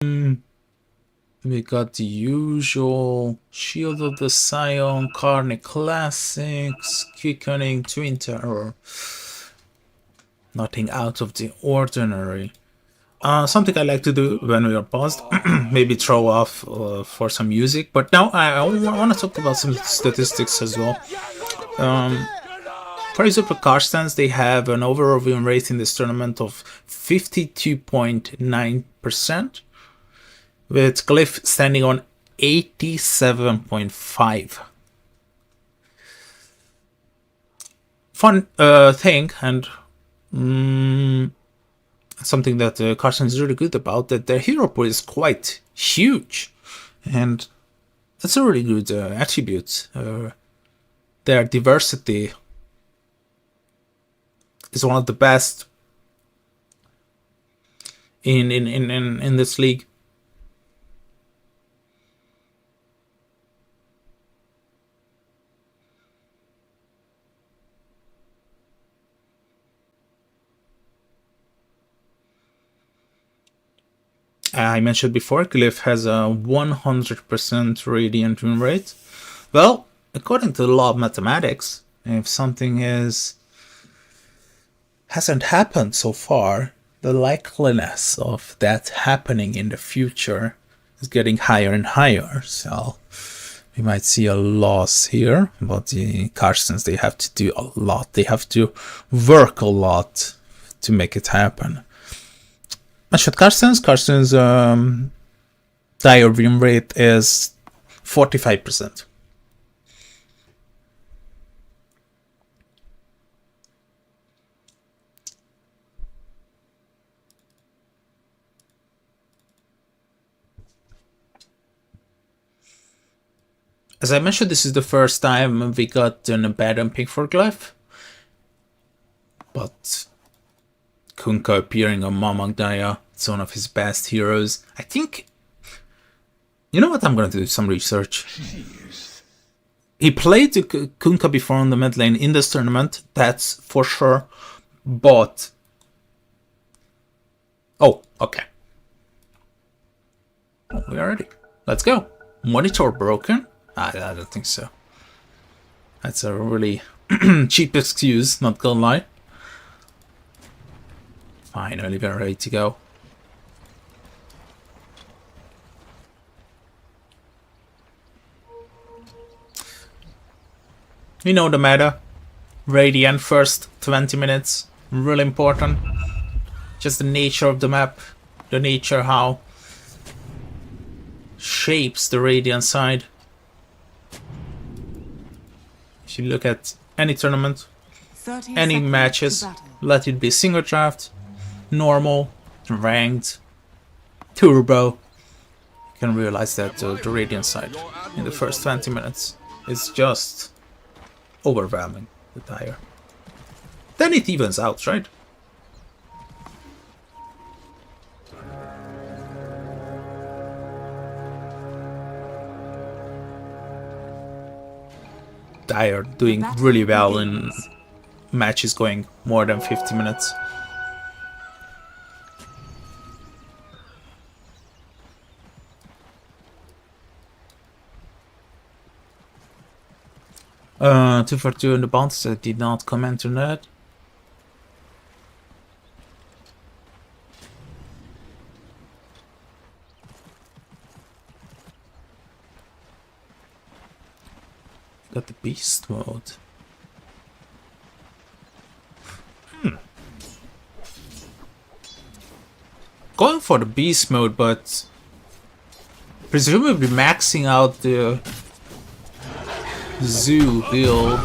We got the usual Shield of the Scion, Carne Classics, Quickening, Twin Terror. Nothing out of the ordinary. Something I like to do when we are paused, maybe throw off for some music. But now I want to talk about some statistics as well. For example, Carstens, they have an overall win rate in this tournament of 52.9%, with Glyph standing on 87.5. Fun thing, and something that Carson is really good about, that their hero pool is quite huge, and that's a really good attribute. Their diversity is one of the best in this league. I mentioned before, Glyph has a 100% radiant win rate. Well, according to the law of mathematics, if something hasn't happened so far, the likeliness of that happening in the future is getting higher and higher. So we might see a loss here, but the Carstens, they have to do a lot. They have to work a lot to make it happen. Mentioned Carstens. Carstens' dire win rate is 45%. As I mentioned, this is the first time we got an Abaddon pick for Glyph, but Kunkka appearing on Mamangdaya, it's one of his best heroes. I think, you know what, I'm going to do some research. Jeez. He played Kunkka before on the mid lane in this tournament, that's for sure, but... Oh, okay. We are ready. Let's go. Monitor broken? I don't think so. That's a really cheap excuse, not gonna lie. Finally, we're ready to go. You know the meta. Radiant first 20 minutes. Really important. Just the nature of the map. The nature how shapes the Radiant side. If you look at any tournament, any matches, let it be single draft, normal, ranked, turbo, you can realize that the Radiant side in the first 20 minutes is just overwhelming, the tire. Then it evens out, right? Dire doing really well in matches going more than 50 minutes. Two for two in the bounce. I did not comment on that. Got the beast mode. Going for the beast mode, but presumably maxing out the zoo build.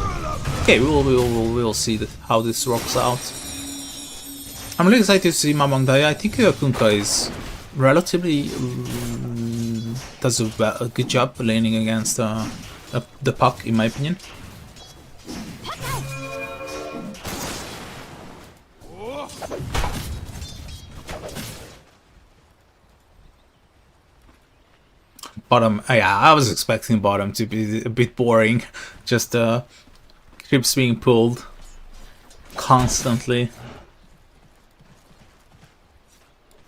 Okay, we'll see how this works out. I'm really excited to see Mamangdaya. I think Kunkka is relatively does a good job laning against the puck, in my opinion. Bottom, yeah, I was expecting bottom to be a bit boring. Just creeps being pulled constantly.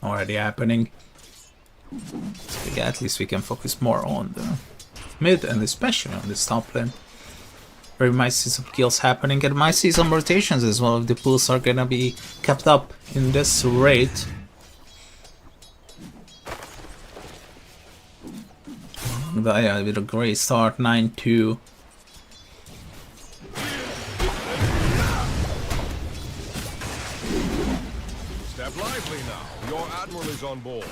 Already happening. So yeah, at least we can focus more on the mid and especially on this top lane. Where we might see some kills happening and might see some rotations as well if the pools are gonna be kept up in this rate. Yeah, with a great start, 9-2. Step lively now. Your admiral is on board.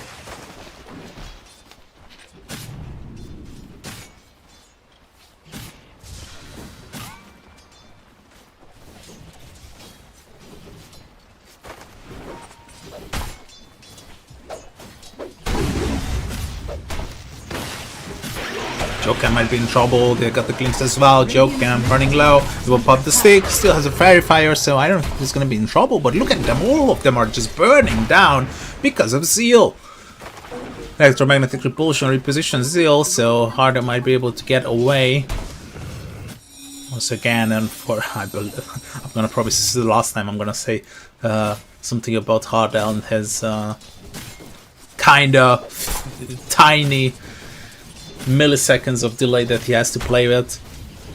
Jokem might be in trouble, they got the glimpse as well. Jokem running low, he will pop the stick, still has a fairy fire, so I don't think he's gonna be in trouble, but look at them, all of them are just burning down because of Zeal. Electromagnetic repulsion repositions Zeal, so Harder might be able to get away. Once again, and for I'm gonna probably, this is the last time I'm gonna say something about Harder and his kinda tiny milliseconds of delay that he has to play with.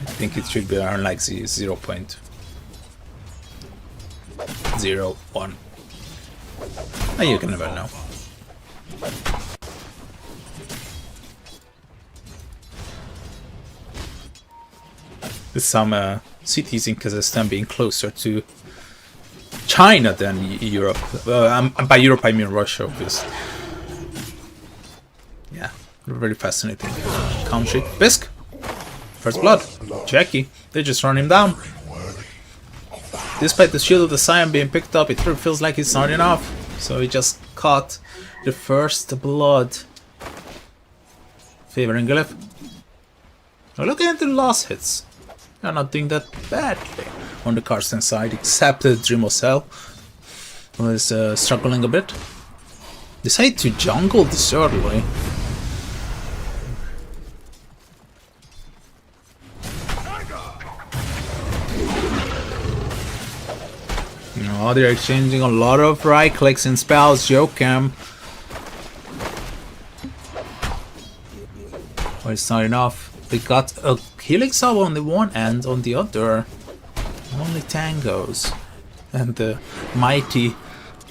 I think it should be around like 0.01. And you can never know. With some cities in Kazakhstan being closer to China than Europe. By Europe I mean Russia, obviously. Yeah. Very fascinating country. Bisk! First blood. Jackie. They just run him down. Despite the shield of the Scion being picked up, it feels like it's not enough. So he just caught the first blood. Favoring Glyph. Now looking at the last hits. They're not doing that badly on the Karsten side, except Dreamocell, who is struggling a bit. Decide to jungle this early. Oh, they're exchanging a lot of right clicks and spells. Jokem. Well, it's not enough. They got a healing salve on the one end, on the other only tangos. And the mighty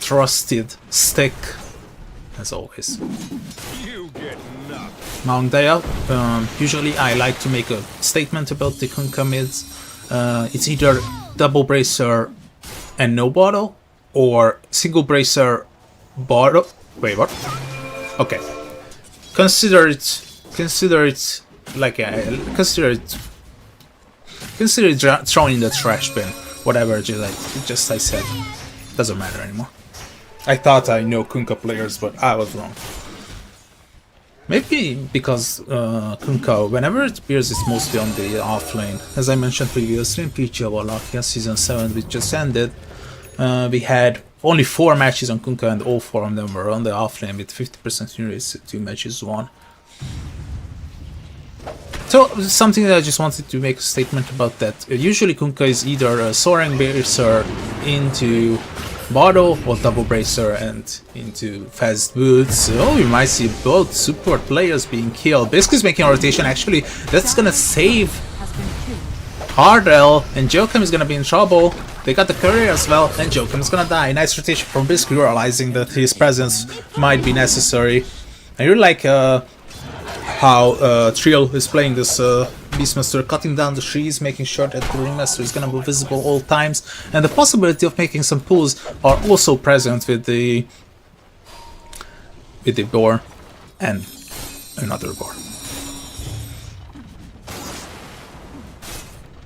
trusted stick, as always. You get knocked. Mount Daya. Usually I like to make a statement about the Kunkka mids. It's either double bracer and no bottle, or single bracer bottle. Wait, what? Okay. Consider it like consider it thrown in the trash bin. Whatever, just I said. Doesn't matter anymore. I thought I know Kunkka players, but I was wrong. Maybe because Kunkka, whenever it appears, it's mostly on the offlane. As I mentioned previously, in PG Wallachia Season 7, which just ended, we had only 4 matches on Kunkka, and all 4 of them were on the offlane with 50% win rates, 2 matches won. So, something that I just wanted to make a statement about that. Usually Kunkka is either a Soaring Bracer into Bottle or Double Bracer and into Fast Boots. So we might see both support players being killed. Bisk is making a rotation, actually. That's gonna save Hardell, and Jokem is gonna be in trouble. They got the courier as well, and Jokem is gonna die. Nice rotation from Bisk, realizing that his presence might be necessary. I really like how Trill is playing this Beastmaster, cutting down the trees, making sure that the Ringmaster is gonna be visible all times, and the possibility of making some pulls are also present with the boar and another boar.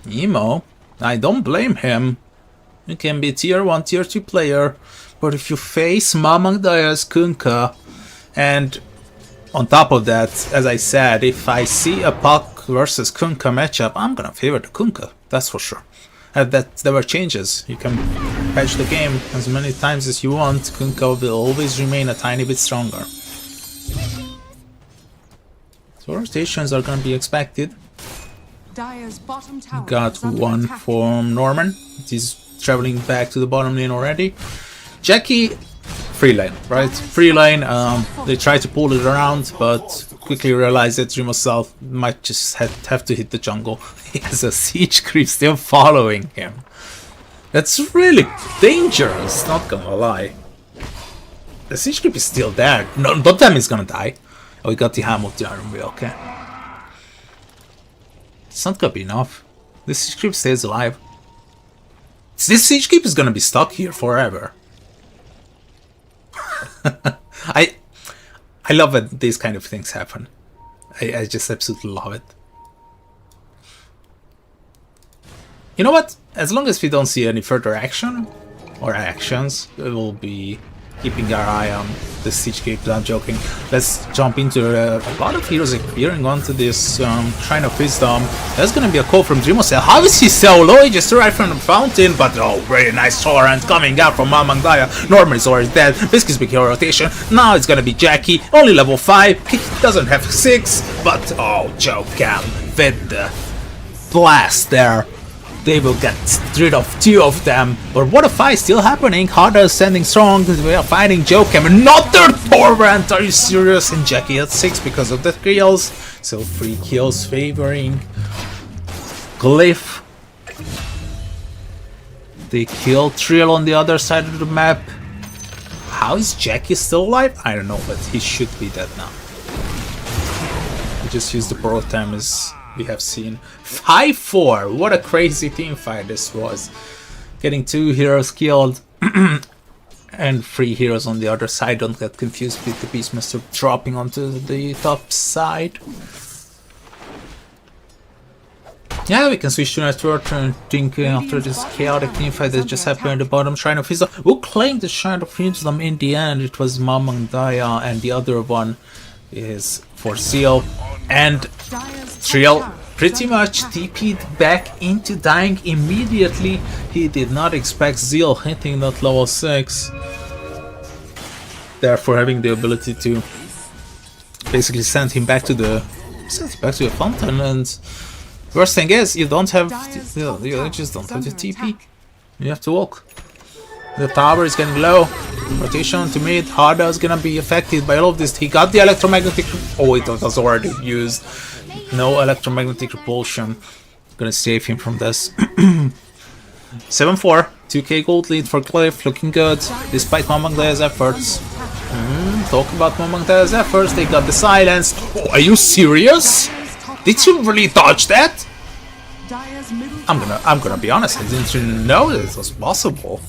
Emo, I don't blame him. You can be tier 1, tier 2 player, but if you face Mamang Daya's Kunkka, and on top of that, as I said, if I see a Puck versus Kunkka matchup, I'm gonna favor the Kunkka, that's for sure. And that there were changes. You can patch the game as many times as you want. Kunkka will always remain a tiny bit stronger. So rotations are gonna be expected. Got one from Norman. He's traveling back to the bottom lane already. Jackie free lane, right? Free lane, they try to pull it around, but quickly realize that Dreamercell might just have to hit the jungle. He has a siege creep still following him. That's really dangerous, not gonna lie. The siege creep is still there. No, don't tell me he's gonna die. Oh, he got the hammer to Iron Wheel, okay. It's not gonna be enough. This siege creep stays alive. This siege creep is gonna be stuck here forever. I love when these kind of things happen. I just absolutely love it. You know what? As long as we don't see any further action or actions, we will be keeping our eye on the siege creep. I'm joking. Let's jump into a lot of heroes appearing onto this Shrine of Wisdom. There's gonna be a call from Dreamercell. How is he so low? He just arrived from the fountain, but oh, very nice torrent coming out from Mamangdaya. Norman is already dead. Biscuit's big hero rotation. Now it's gonna be Jackie, only level 5. He doesn't have 6, but oh, Joker with the blast there. They will get rid of 2 of them. But what a fight still happening. Harder is standing strong. We are fighting Jokem. Another torrent. Are you serious? And Jackie at 6 because of the kills. So 3 kills favoring Glyph. They kill Trill on the other side of the map. How is Jackie still alive? I don't know, but he should be dead now. He just used the pro time as we have seen. 5-4. What a crazy team fight this was. Getting 2 heroes killed and 3 heroes on the other side. Don't get confused with the Beastmaster dropping onto the top side. Yeah, we can switch to network and think after this chaotic team fight that just happened at the bottom. Shrine of Wisdom. Who claimed the Shrine of Wisdom in the end? It was Mamangdaya, and the other one is for Seal. And Trill pretty much TP'd back into dying immediately. He did not expect Zeal hitting that level 6. Therefore having the ability to basically send him back to the fountain. And worst thing is you don't have you just don't have the TP. You have to walk. The tower is getting low. Rotation to mid. Harda is gonna be affected by all of this. He got the electromagnetic. Oh, it was already used. No electromagnetic repulsion. Gonna save him from this. 7-4. 2k gold lead for Glyph. Looking good. Despite Mamangdaya's efforts. Talk about Mamangdaya's efforts. They got the silence. Oh, are you serious? Did you really dodge that? I'm gonna be honest. I didn't know that it was possible.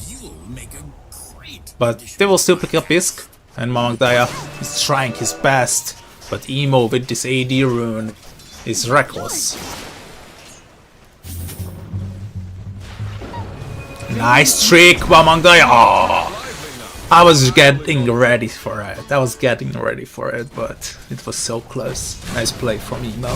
But they will still pick up Isk, and Mamangdaya is trying his best, but Emo with this AD rune is reckless. Nice trick, Mamangdaya! Oh, I was getting ready for it. But it was so close. Nice play from Emo.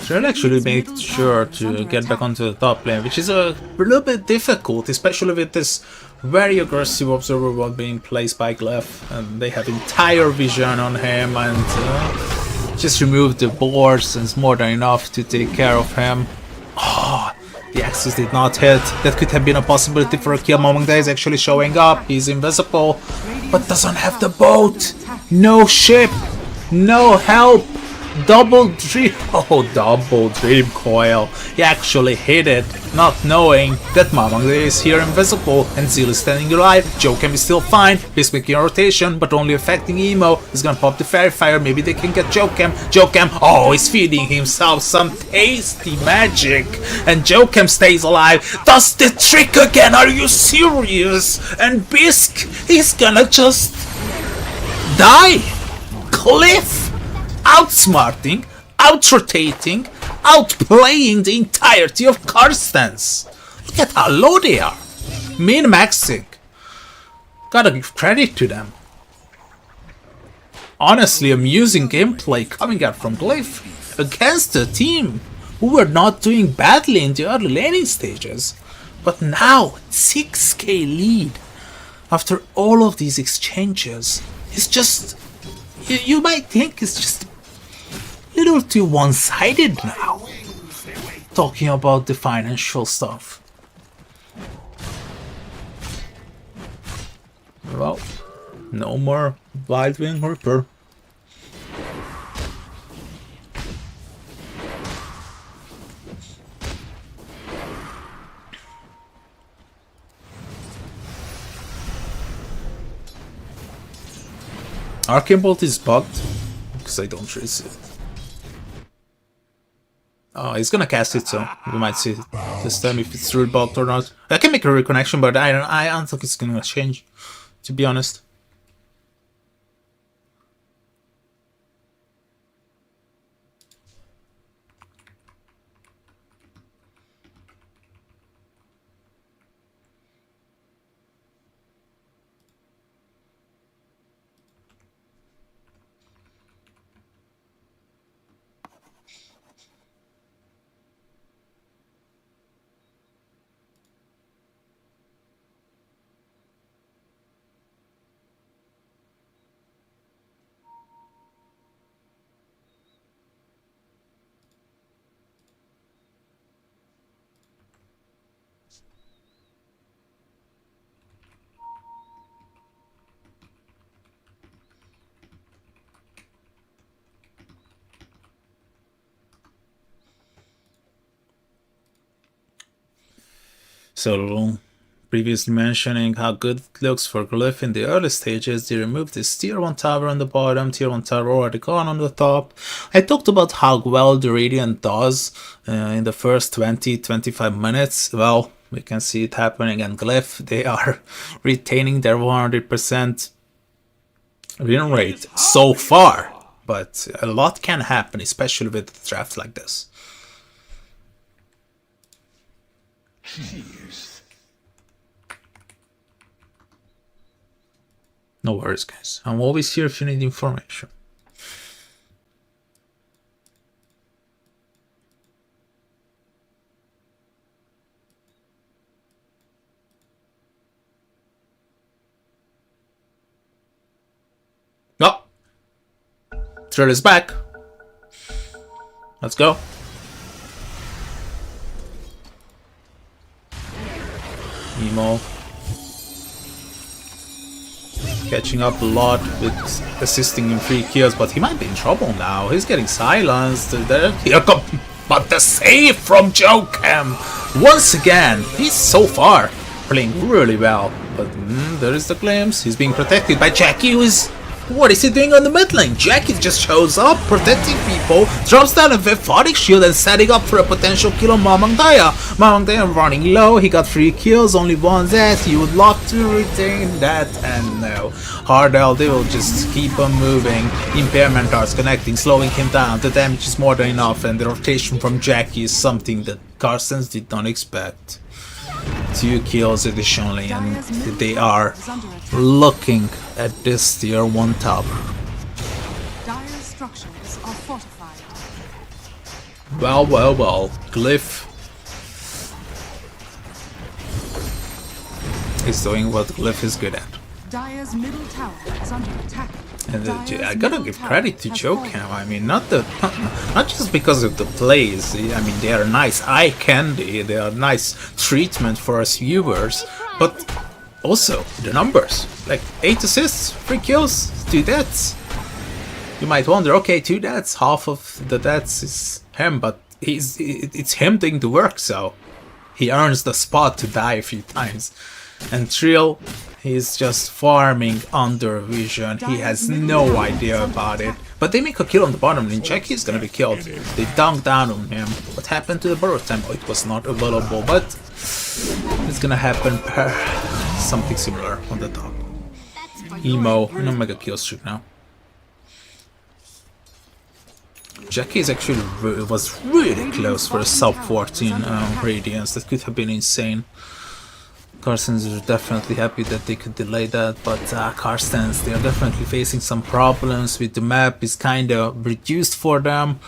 Trill actually made sure to get back onto the top lane, which is a little bit difficult, especially with this very aggressive observer ward being placed by Glyph, and they have entire vision on him, and just remove the boards, and it's more than enough to take care of him. Oh, the axes did not hit. That could have been a possibility for a kill. Mamangdaya is actually showing up. He's invisible, but doesn't have the boat. No ship. No help. Double dream. Oh, double dream coil. He actually hit it, not knowing that Mamangdaya is here invisible and Zeal is standing alive. Jokem is still fine. He's making a rotation, but only affecting Emo. He's gonna pop the fairy fire. Maybe they can get Jokem. Jokem, oh, he's feeding himself some tasty magic. And Jokem stays alive. Does the trick again. Are you serious? And Bisk, he's gonna just die. Glyph outsmarting, outrotating, outplaying the entirety of Karstens. Look at how low they are. Min-maxing. Gotta give credit to them. Honestly, amusing gameplay coming out from Glyph against a team who were not doing badly in the early laning stages. But now, 6k lead. after all of these exchanges, it's just... You might think it's just a little too one-sided now, talking about the financial stuff. Well, no more Wild Wing Reaper. Arcane Bolt is bugged because I don't trace it. Oh, he's gonna cast it, so we might see this time if it's really bugged or not. I can make a reconnection, but I don't think it's gonna change, to be honest. So, previously mentioning how good it looks for Glyph in the early stages, they removed this tier 1 tower on the bottom, tier 1 tower already gone on the top. I talked about how well the Radiant does in the first 20-25 minutes. Well, we can see it happening, and Glyph, they are retaining their 100% win rate so far. But a lot can happen, especially with a draft like this. Cheers. No worries, guys. I'm always here if you need information. Oh! Thrill is back. Let's go. Emo. Catching up a lot with assisting in 3 kills, but he might be in trouble now. He's getting silenced. Here come, but the save from Jokem. Once again, he's so far playing really well. But there is the glimpse. He's being protected by Jackie, who is... What is he doing on the mid lane? Jackie just shows up, protecting people, drops down a Viphotic shield and setting up for a potential kill on Mamangdaya. Mamangdaya running low, he got 3 kills, only 1 death. You would love to retain that, and no. Hardell, they will just keep on moving. Impairment arts connecting, slowing him down. The damage is more than enough, and the rotation from Jackie is something that Carstens did not expect. 2 kills additionally, and they are looking at this tier 1 tower. Dire structures are fortified. Well, Glyph is doing what Glyph is good at. Dire's middle tower is under attack. And I gotta give credit to Jokem. I mean, not just because of the plays. I mean, they are nice eye candy, they are nice treatment for us viewers, but also the numbers. Like 8 assists, 3 kills, 2 deaths. You might wonder, okay, 2 deaths, half of the deaths is him, but it's him doing the work, so he earns the spot to die a few times. And Trill, he's just farming under vision. He has no idea about it. But they make a kill on the bottom lane. Jackie is gonna be killed. They dunk down on him. What happened to the burrow time? Oh, it was not available, but it's gonna happen something similar on the top. Emo, no mega kill streak now. Jackie is actually was really close for a sub 14 radiance. That could have been insane. Carstens are definitely happy that they could delay that, but Carstens, they are definitely facing some problems with the map. Is kind of reduced for them.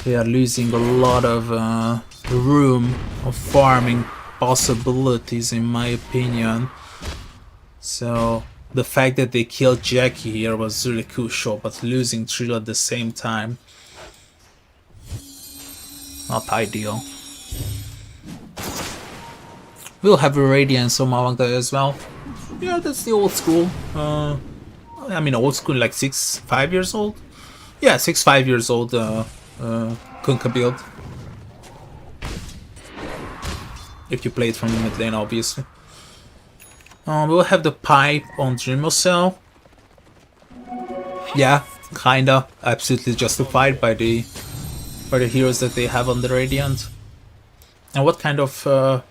They are losing a lot of room of farming possibilities, in my opinion. So the fact that they killed Jackie here was really crucial, but losing Trill at the same time, not ideal. We'll have a Radiance on Mawang there as well. Yeah, that's the old school. I mean old school, like 5 years old? Yeah, 5 years old Kunkka build. If you play it from the mid lane, obviously. We'll have the pipe on Dreamer Cell. Yeah, kinda. Absolutely justified by the heroes that they have on the Radiant. And what kind of... oh,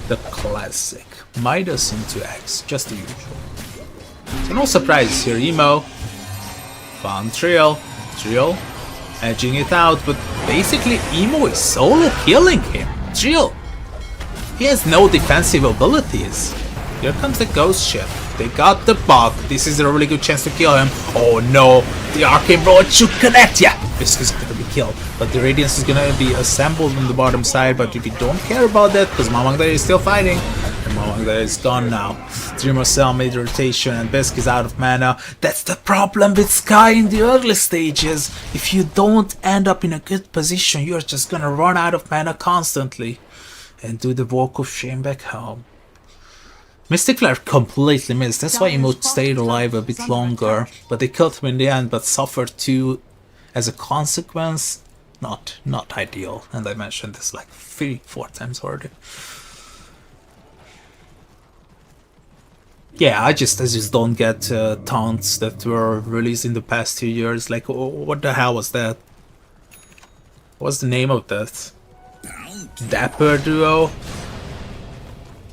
the classic. Midas into X, just the usual. So no surprises here. Emo. Found Trill, edging it out, but basically Emo is solo killing him. Trill, he has no defensive abilities. Here comes the ghost ship. They got the bug. This is a really good chance to kill him. Oh no, the arcane road should connect. Yeah, this is gonna be killed. But the Radiance is gonna be assembled on the bottom side. But if you don't care about that, because Mawang is still fighting, and Mawang is gone now. Dreamer Cell made rotation, and Besk is out of mana. That's the problem with Sky in the early stages. If you don't end up in a good position, you're just gonna run out of mana constantly, and do the walk of shame back home. Mystic Flare completely missed. That's why Emo stayed alive a bit longer, but they killed him in the end, but suffered too as a consequence. Not ideal, and I mentioned this like 3-4 times already. Yeah, I just don't get taunts that were released in the past 2 years. Like, what the hell was that? What's the name of that? Dapper Duo?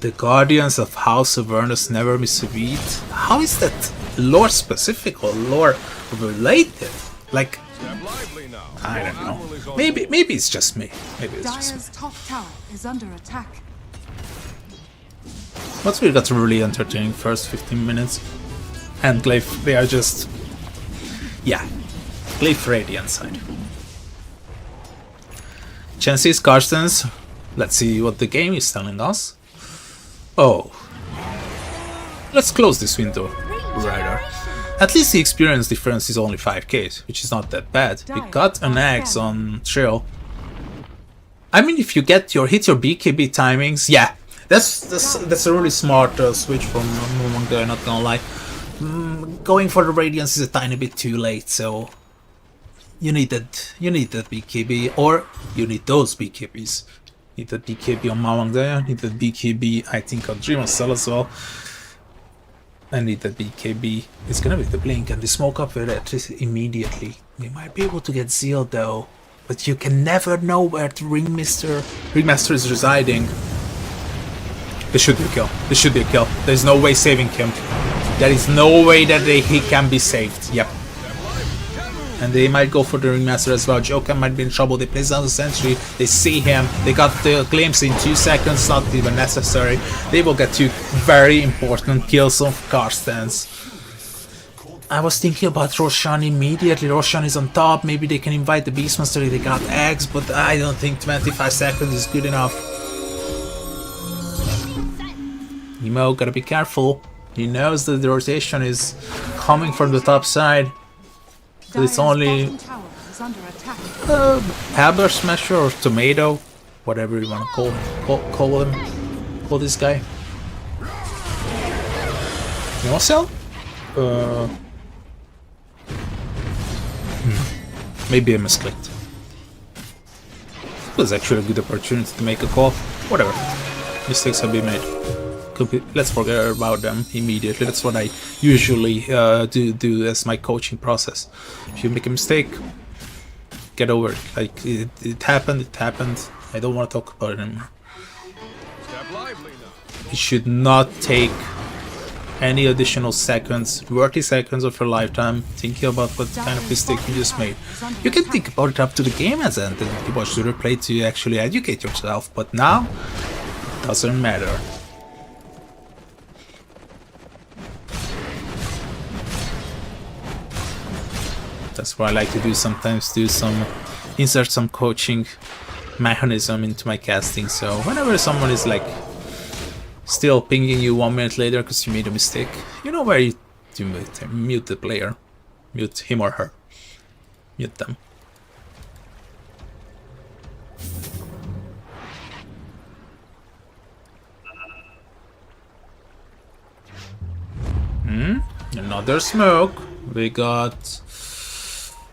The Guardians of House Avernus never miss a beat? How is that lore specific or lore related? Like, I don't know. Maybe it's just me. Maybe it's just me. Dire's top tower is under attack. But we got a really entertaining first 15 minutes. And Glaive, they are just... yeah. Glaive Radiant side. Chances, Carstens. Let's see what the game is telling us. Oh. Let's close this window, rather. At least the experience difference is only 5k, which is not that bad. We got an X on Trill. I mean, if you hit your BKB timings, yeah, that's a really smart switch from Mawang there, not gonna lie. Going for the Radiance is a tiny bit too late, so you need that BKB, or you need those BKBs. Need that BKB on Mawang there, need that BKB I think on Dreamer Cell as well. I need that BKB. It's gonna be the blink and the smoke up with electricity immediately. We might be able to get Zeal though, but you can never know where the Ringmaster is residing. This should be a kill. This should be a kill. There's no way saving him. There is no way that he can be saved. Yep. And they might go for the Ringmaster as well. Joker might be in trouble. They place down the sentry. They see him. They got the glimpse in 2 seconds. Not even necessary. They will get 2 very important kills of Carstens. I was thinking about Roshan immediately. Roshan is on top. Maybe they can invite the Beastmaster. They got eggs, but I don't think 25 seconds is good enough. Emo, gotta be careful. He knows that the rotation is coming from the top side. So it's only Hammer Smasher or Tomato, whatever you want to call this guy. You want to sell? Maybe I misclicked. It was actually a good opportunity to make a call. Whatever. Mistakes have been made. Let's forget about them immediately. That's what I usually do as my coaching process. If you make a mistake, get over it. Like, it happened, I don't want to talk about it anymore. You should not take any additional seconds, 30 seconds of your lifetime thinking about what kind of mistake you just made. You can think about it up to the game as end and you watch the replay to actually educate yourself, but now it doesn't matter. That's what I like to do sometimes, insert some coaching mechanism into my casting, so whenever someone is like Still pinging you 1 minute later because you made a mistake. You know where you mute the player. Mute him or her. Mute them. Another smoke. We got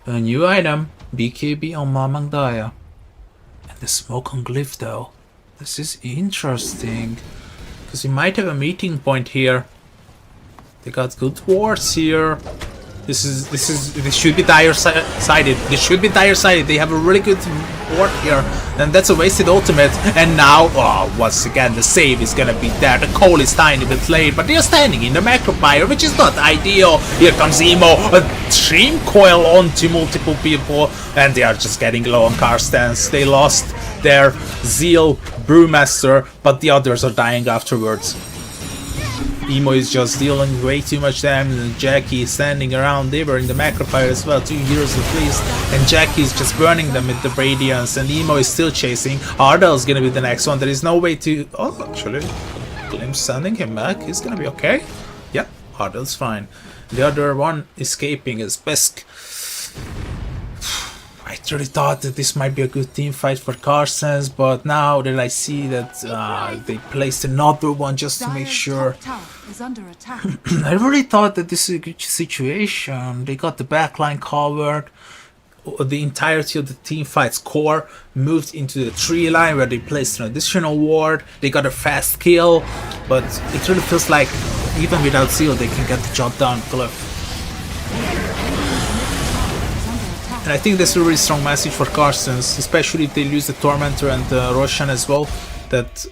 a new item. BKB on Mamang Daya. And the smoke on Glyph though. This is interesting. Because you might have a meeting point here. They got good wards here. This should be dire-sided. This should be dire-sided. They have a really good ward here. And that's a wasted ultimate. And now, once again, the save is gonna be there. The call is tiny bit late, but they're standing in the macro fire, which is not ideal. Here comes Emo, a stream coil onto multiple people, and they are just getting low on car stands. They lost their Zeal Brewmaster, but the others are dying afterwards. Emo is just dealing way too much damage, and Jackie is standing around. They were in the macro fire as well, 2 heroes at least, and Jackie is just burning them with the Radiance, and Emo is still chasing. Ardell is gonna be the next one. There is no way to... Oh, actually, Glimpse sending him back. He's gonna be okay. Yep, Ardell's fine. The other one escaping is Bisk. I really thought that this might be a good team fight for Carsons, but now that I see that they placed another one just to make sure, Is under attack. I really thought that this is a good situation. They got the backline covered. The entirety of the team fight's core moved into the tree line where they placed an additional ward. They got a fast kill, but it really feels like even without Seal they can get the job done. Cliff. And I think that's a really strong message for Carsons, especially if they lose the Tormentor and the Roshan as well, that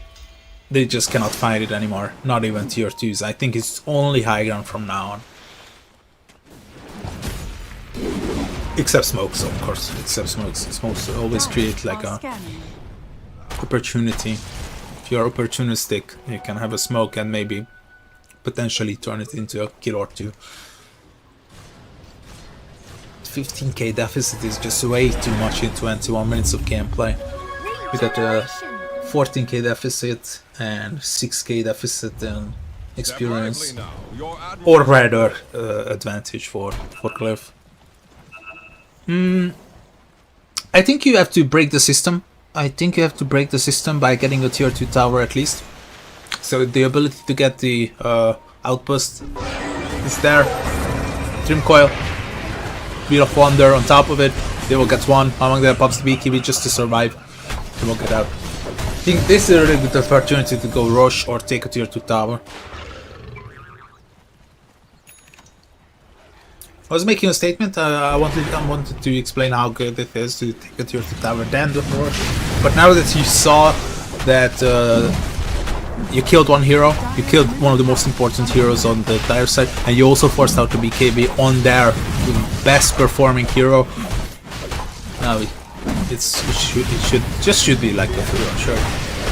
they just cannot fight it anymore, not even tier 2s. I think it's only high ground from now on. Except smokes, of course. Except smokes. Smokes always create like a opportunity. If you're opportunistic, you can have a smoke and maybe potentially turn it into a kill or two. 15k deficit is just way too much in 21 minutes of gameplay. We got a 14k deficit and 6k deficit in experience, or rather advantage for Cliff. I think you have to break the system. I think you have to break the system by getting a tier 2 tower at least. So the ability to get the outpost is there. Trim coil. Wheel of Wonder on top of it. They will get one. Among them pops the BKB just to survive. They will get out. I think this is a really good opportunity to go rush or take a tier 2 tower. I was making a statement. I wanted to explain how good it is to take a tier 2 tower then do rush. But now that you saw that you killed one hero, you killed one of the most important heroes on the dire side, and you also forced out the BKB on their best performing hero. Now it should be like a hero, sure.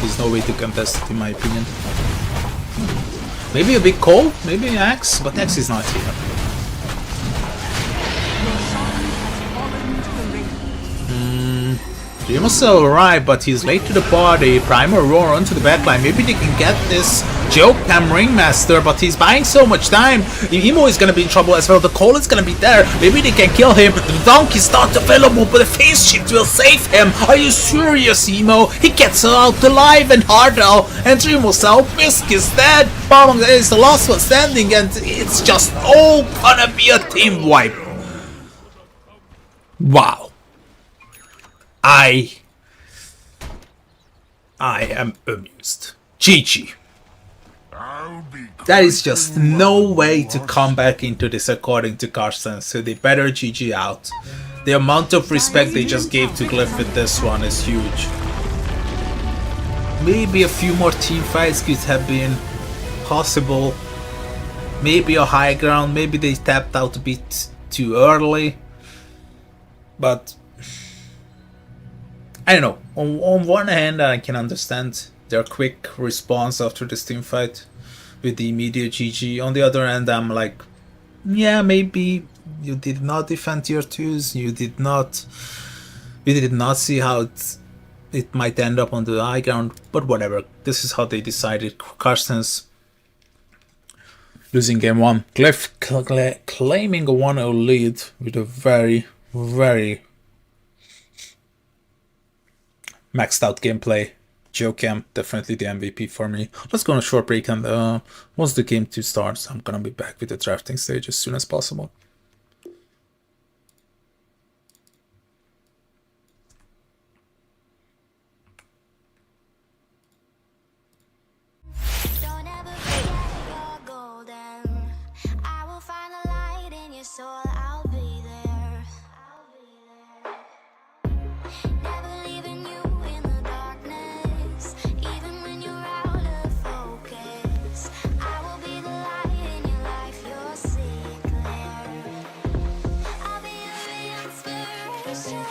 There's no way to contest it in my opinion. Maybe a big call, maybe an Axe, but Axe is not here. Remo's still arrived, but he's late to the party. Primal Roar onto the backline. Maybe they can get this Joke Cam Ringmaster, but he's buying so much time. Emo is gonna be in trouble as well. The call is gonna be there. Maybe they can kill him. The donkey's not available, but the face shift will save him. Are you serious, Emo? He gets out alive, and Hardell and Remo's Bisk is dead. Bamang is the last one standing, and it's just all gonna be a team wipe. Wow. I am amused. GG. That is just no way to come back into this according to Carson, so they better GG out. The amount of respect they just gave to Glyph with this one is huge. Maybe a few more team fights could have been possible. Maybe a high ground, maybe they tapped out a bit too early. But I don't know. On one hand, I can understand their quick response after this team fight with the immediate GG. On the other hand, I'm like, yeah, maybe you did not defend tier 2s. You did not see how it might end up on the high ground, but whatever. This is how they decided. Carstens losing game 1. Cliff claiming a 1-0 lead with a very, very maxed out gameplay. Geocam, definitely the MVP for me. Let's go on a short break, and once the game 2 starts, I'm gonna be back with the drafting stage as soon as possible. Don't ever forget you're golden. I will find the light in your soul. I'll be there. Never leaving you in the darkness, even when you're out of focus. I will be the light in your life. You'll see it clear. I'll be your inspiration,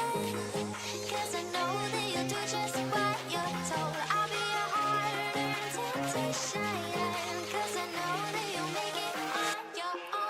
'cause I know that you'll do just what you're told. I'll be your heart and temptation, 'cause I know that you'll make it on your own.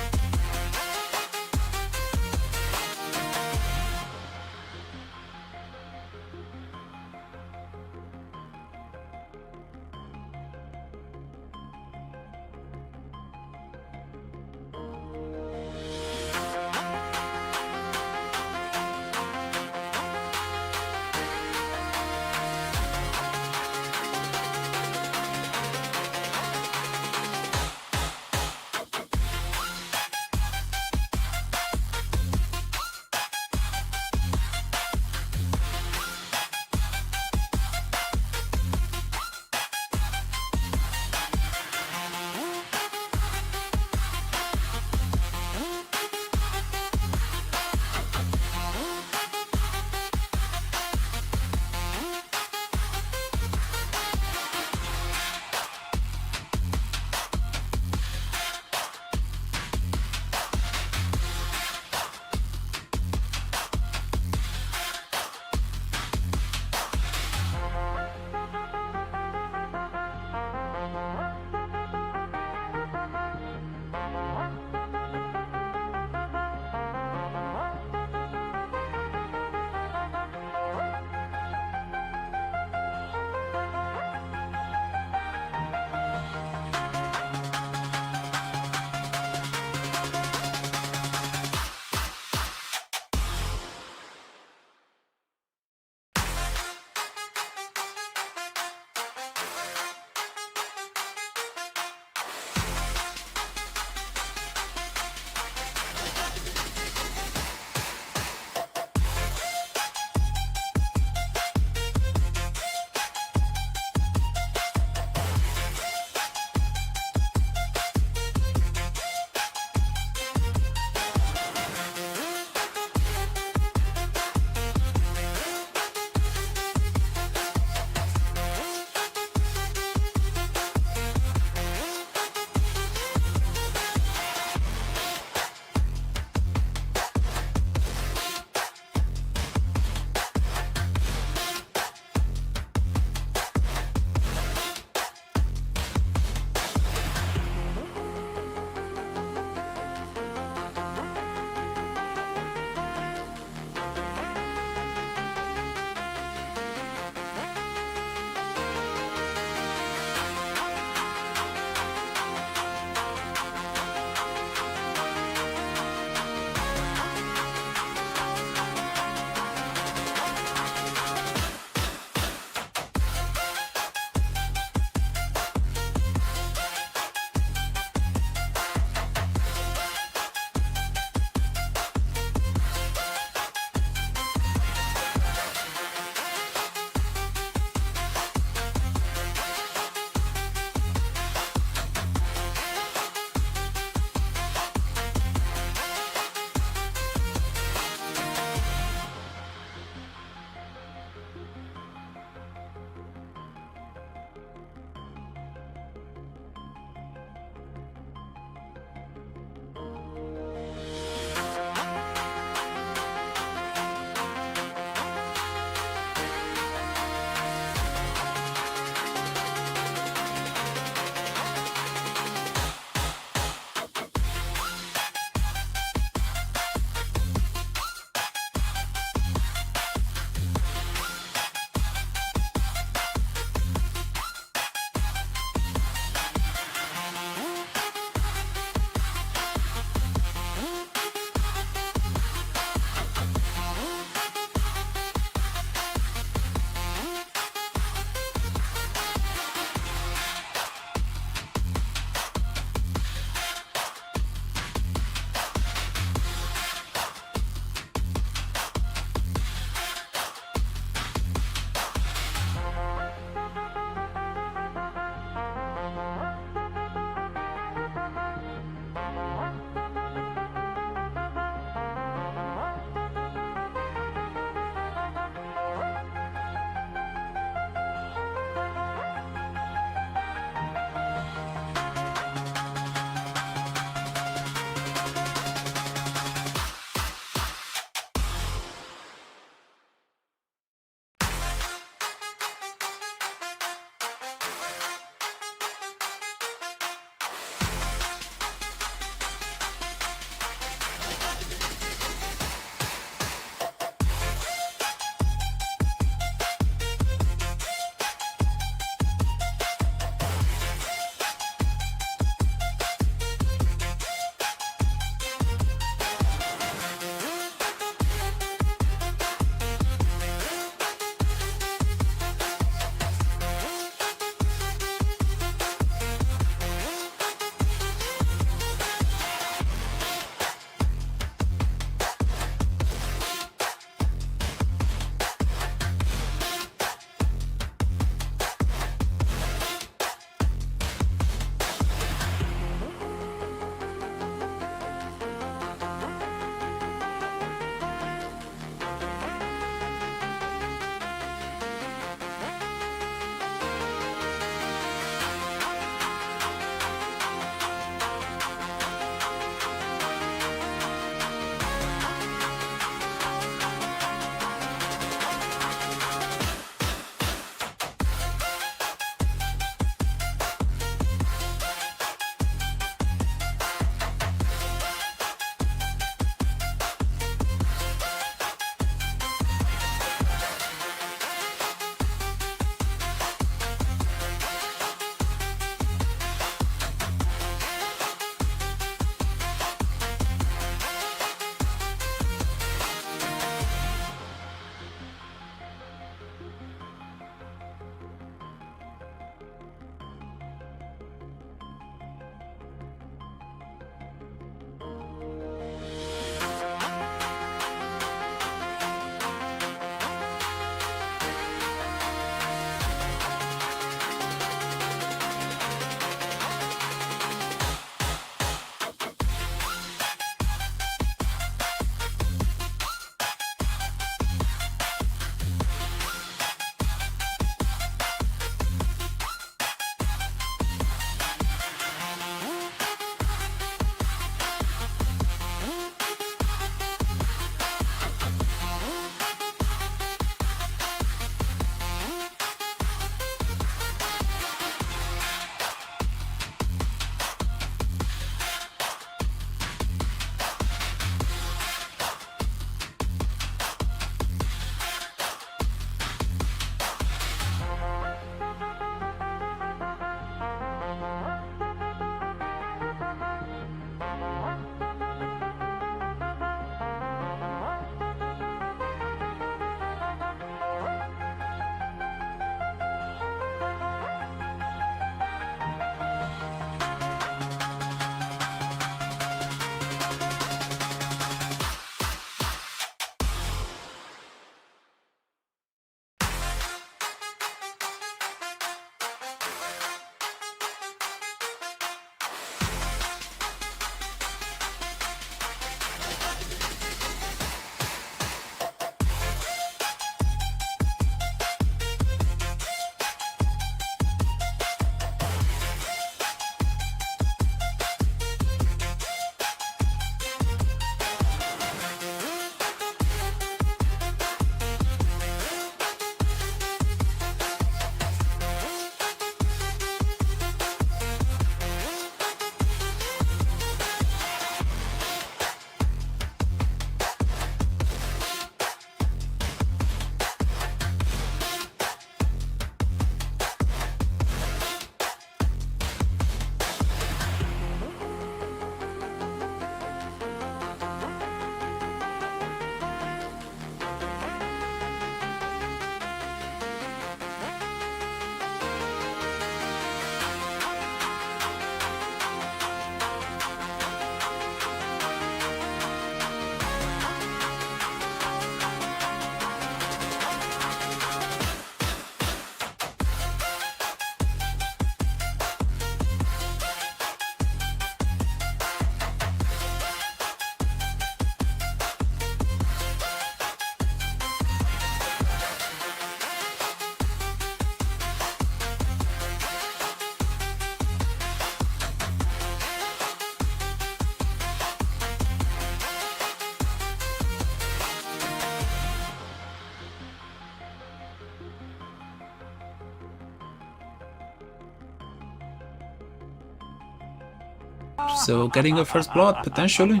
So getting a first blood potentially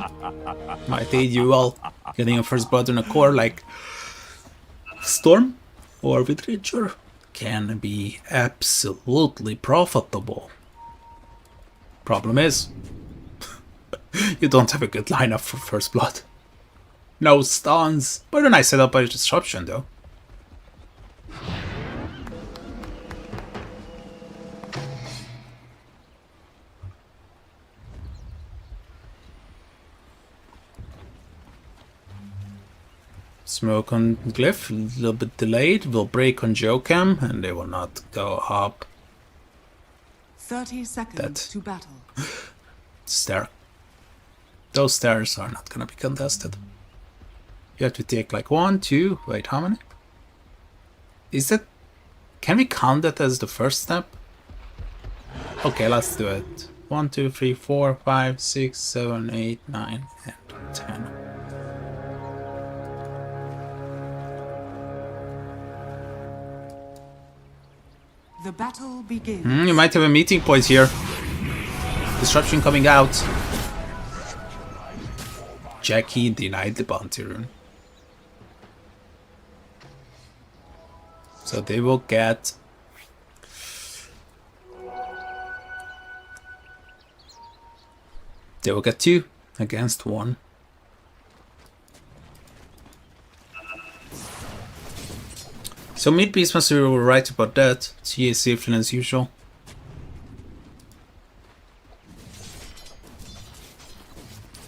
might aid you well. Getting a first blood in a core like Storm or with Richer can be absolutely profitable. Problem is, you don't have a good lineup for first blood. No stuns, but a nice setup by disruption though. Smoke on Glyph, a little bit delayed, will break on Jokam, and they will not go up 30 seconds to battle. stair. Those stairs are not gonna be contested. You have to take like 1, 2, wait, how many? Is that, can we count that as the first step? Okay, let's do it. 1, 2, 3, 4, 5, 6, 7, 8, 9, and 10. The battle begins. You might have a meeting point here. Disruption coming out. Jackie denied the bounty rune. So they will get... They will get 2 against 1. So mid Beastmaster were right about that. TA safer as usual.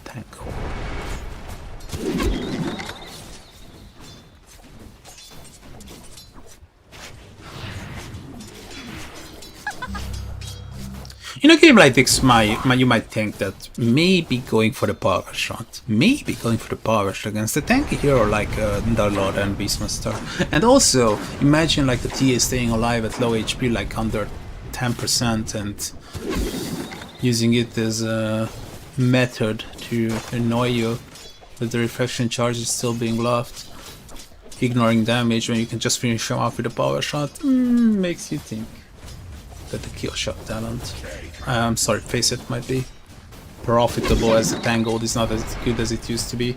Tank. In a game like this, you might think that maybe going for the power shot, against a tanky hero like Darlord and Beastmaster. And also, imagine like the TA staying alive at low HP, like under 10%, and using it as a method to annoy you with the reflection charges still being left, ignoring damage when you can just finish him off with a power shot. Makes you think that the kill shot talent, I'm sorry, face it, might be profitable as the Tangled is not as good as it used to be.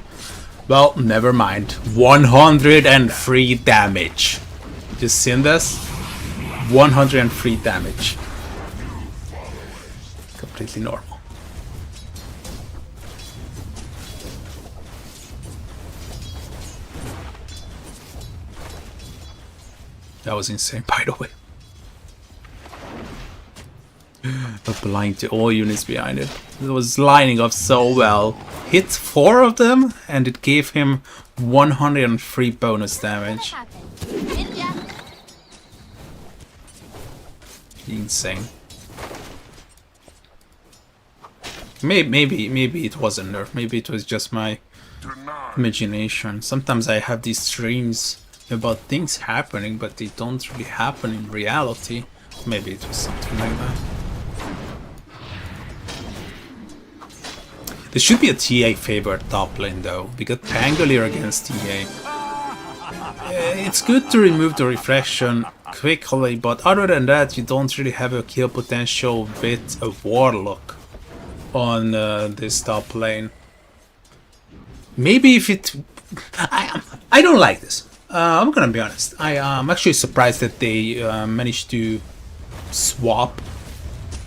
Well, never mind. 103 damage. Just seen this? 103 damage. Completely normal. That was insane, by the way. Applying to all units behind it. It was lining up so well. Hit 4 of them and it gave him 103 bonus damage. Insane. Maybe it wasn't nerf. Maybe it was just my imagination. Sometimes I have these dreams about things happening, but they don't really happen in reality. Maybe it was something like that. There should be a TA favored top lane though, because Pangolier against TA. It's good to remove the reflection quickly, but other than that you don't really have a kill potential with a Warlock on this top lane. Maybe if it... I don't like this. I'm gonna be honest. I'm actually surprised that they managed to swap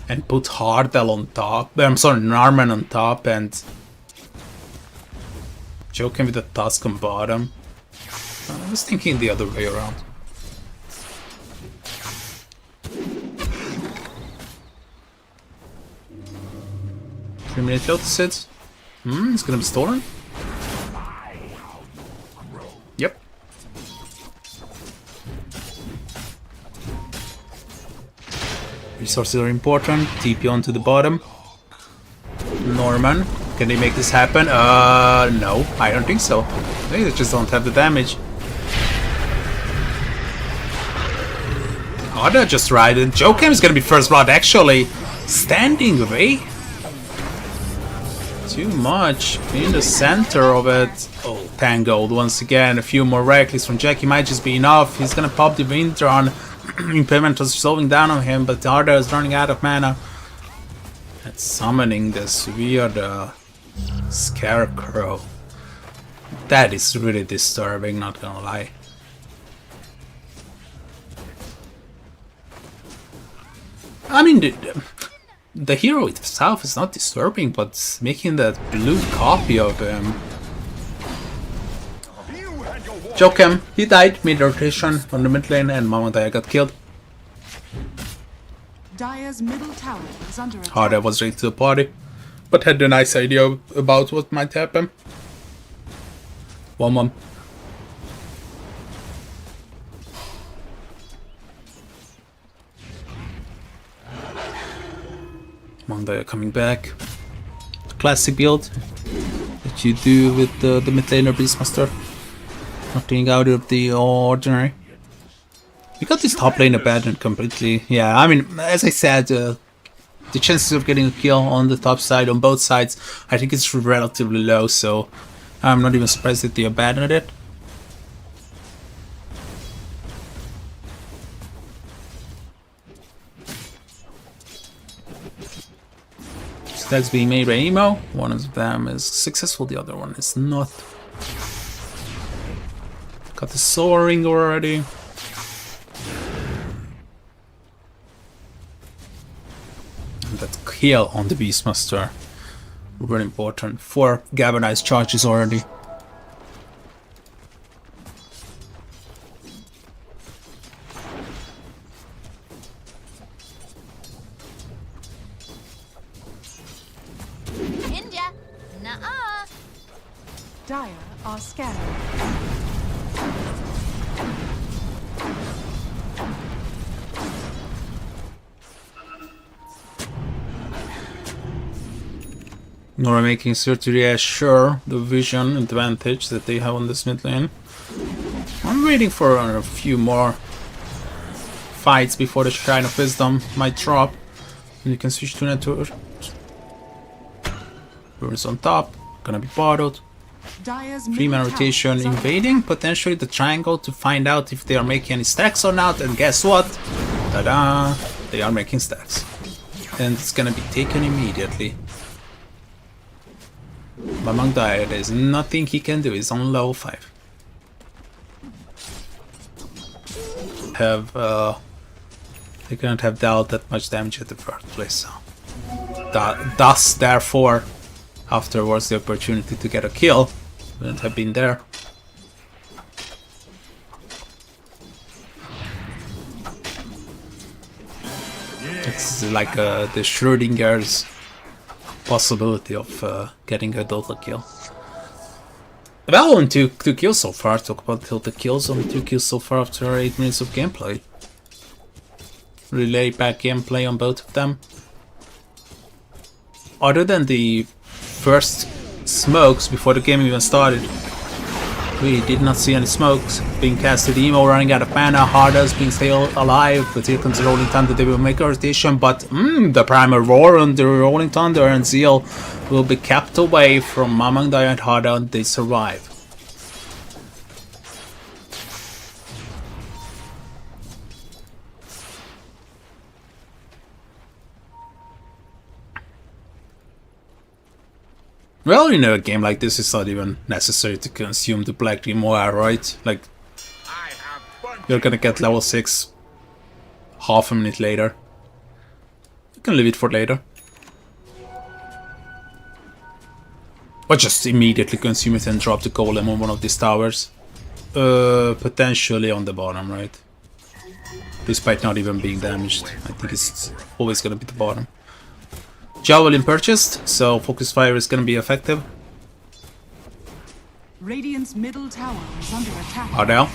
and put Hardell on top. I'm sorry, Narman on top and Joking with the Tusk on bottom. I was thinking the other way around. Three-minute Lotus hit. It's gonna be stolen. Yep. Resources are important. TP onto the bottom. Norman, can they make this happen? No, I don't think so. They just don't have the damage. Oh, they're just right. And Jokem is gonna be first blood, actually. Standing away. Too much in the center of it. Oh, Tangled once again. A few more reckless from Jackie might just be enough. He's gonna pop the Wintron. Implement was slowing down on him, but the Arda is running out of mana. And It's summoning this weird scarecrow. That is really disturbing, not gonna lie. I mean, the hero itself is not disturbing, but making that blue copy of him. Choke him. He died mid-rotation on the mid lane, and Mamandaya got killed. Dire's middle tower is under attack. Harder was late to the party, but had a nice idea about what might happen. 1-1. Mamandaya coming back. Classic build that you do with the mid laner Beastmaster. Nothing out of the ordinary. We got this top lane abandoned completely. Yeah, I mean, as I said, the chances of getting a kill on the top side, on both sides, I think it's relatively low, so I'm not even surprised that they abandoned it. Stacks being made by Emo. One of them is successful, the other one is not. Got the soaring already. And that kill on the Beastmaster. Very important. 4 galvanized charges already. India. Nuh-uh. Dire are scanning. Nora making sure to reassure the vision advantage that they have on this mid lane. I'm waiting for a few more fights before the Shrine of Wisdom might drop. And you can switch to network. Whoever's on top, gonna be bottled. Dire's 3-man middle rotation tower is under invading, potentially the triangle to find out if they are making any stacks or not, and guess what? Ta-da! They are making stacks. And it's gonna be taken immediately. Mamandaya, there's nothing he can do, he's on level 5. They couldn't have dealt that much damage at the first place, so. Thus, therefore, afterwards the opportunity to get a kill wouldn't have been there. It's like the Schrodinger's possibility of getting a Dota kill. Well, on two kills so far. Talk about the kills. Only 2 kills so far after 8 minutes of gameplay. Relay back gameplay on both of them. Other than the first smokes before the game even started, we did not see any smokes being casted. Emo running out of mana, Hardas being still alive, but here comes the Rolling Thunder. They will make a rotation, but the Primal Roar on the Rolling Thunder and Zeal will be kept away from Mamandaya and Harda, and they survive. Well, in a game like this, it's not even necessary to consume the Black Grimoire, right? Like, you're gonna get level 6 half a minute later. You can leave it for later. Or just immediately consume it and drop the golem on one of these towers. Potentially on the bottom, right? Despite not even being damaged. I think it's always gonna be the bottom. Javelin purchased, so Focus Fire is gonna be effective. Radiant's middle tower is under attack. Ardell.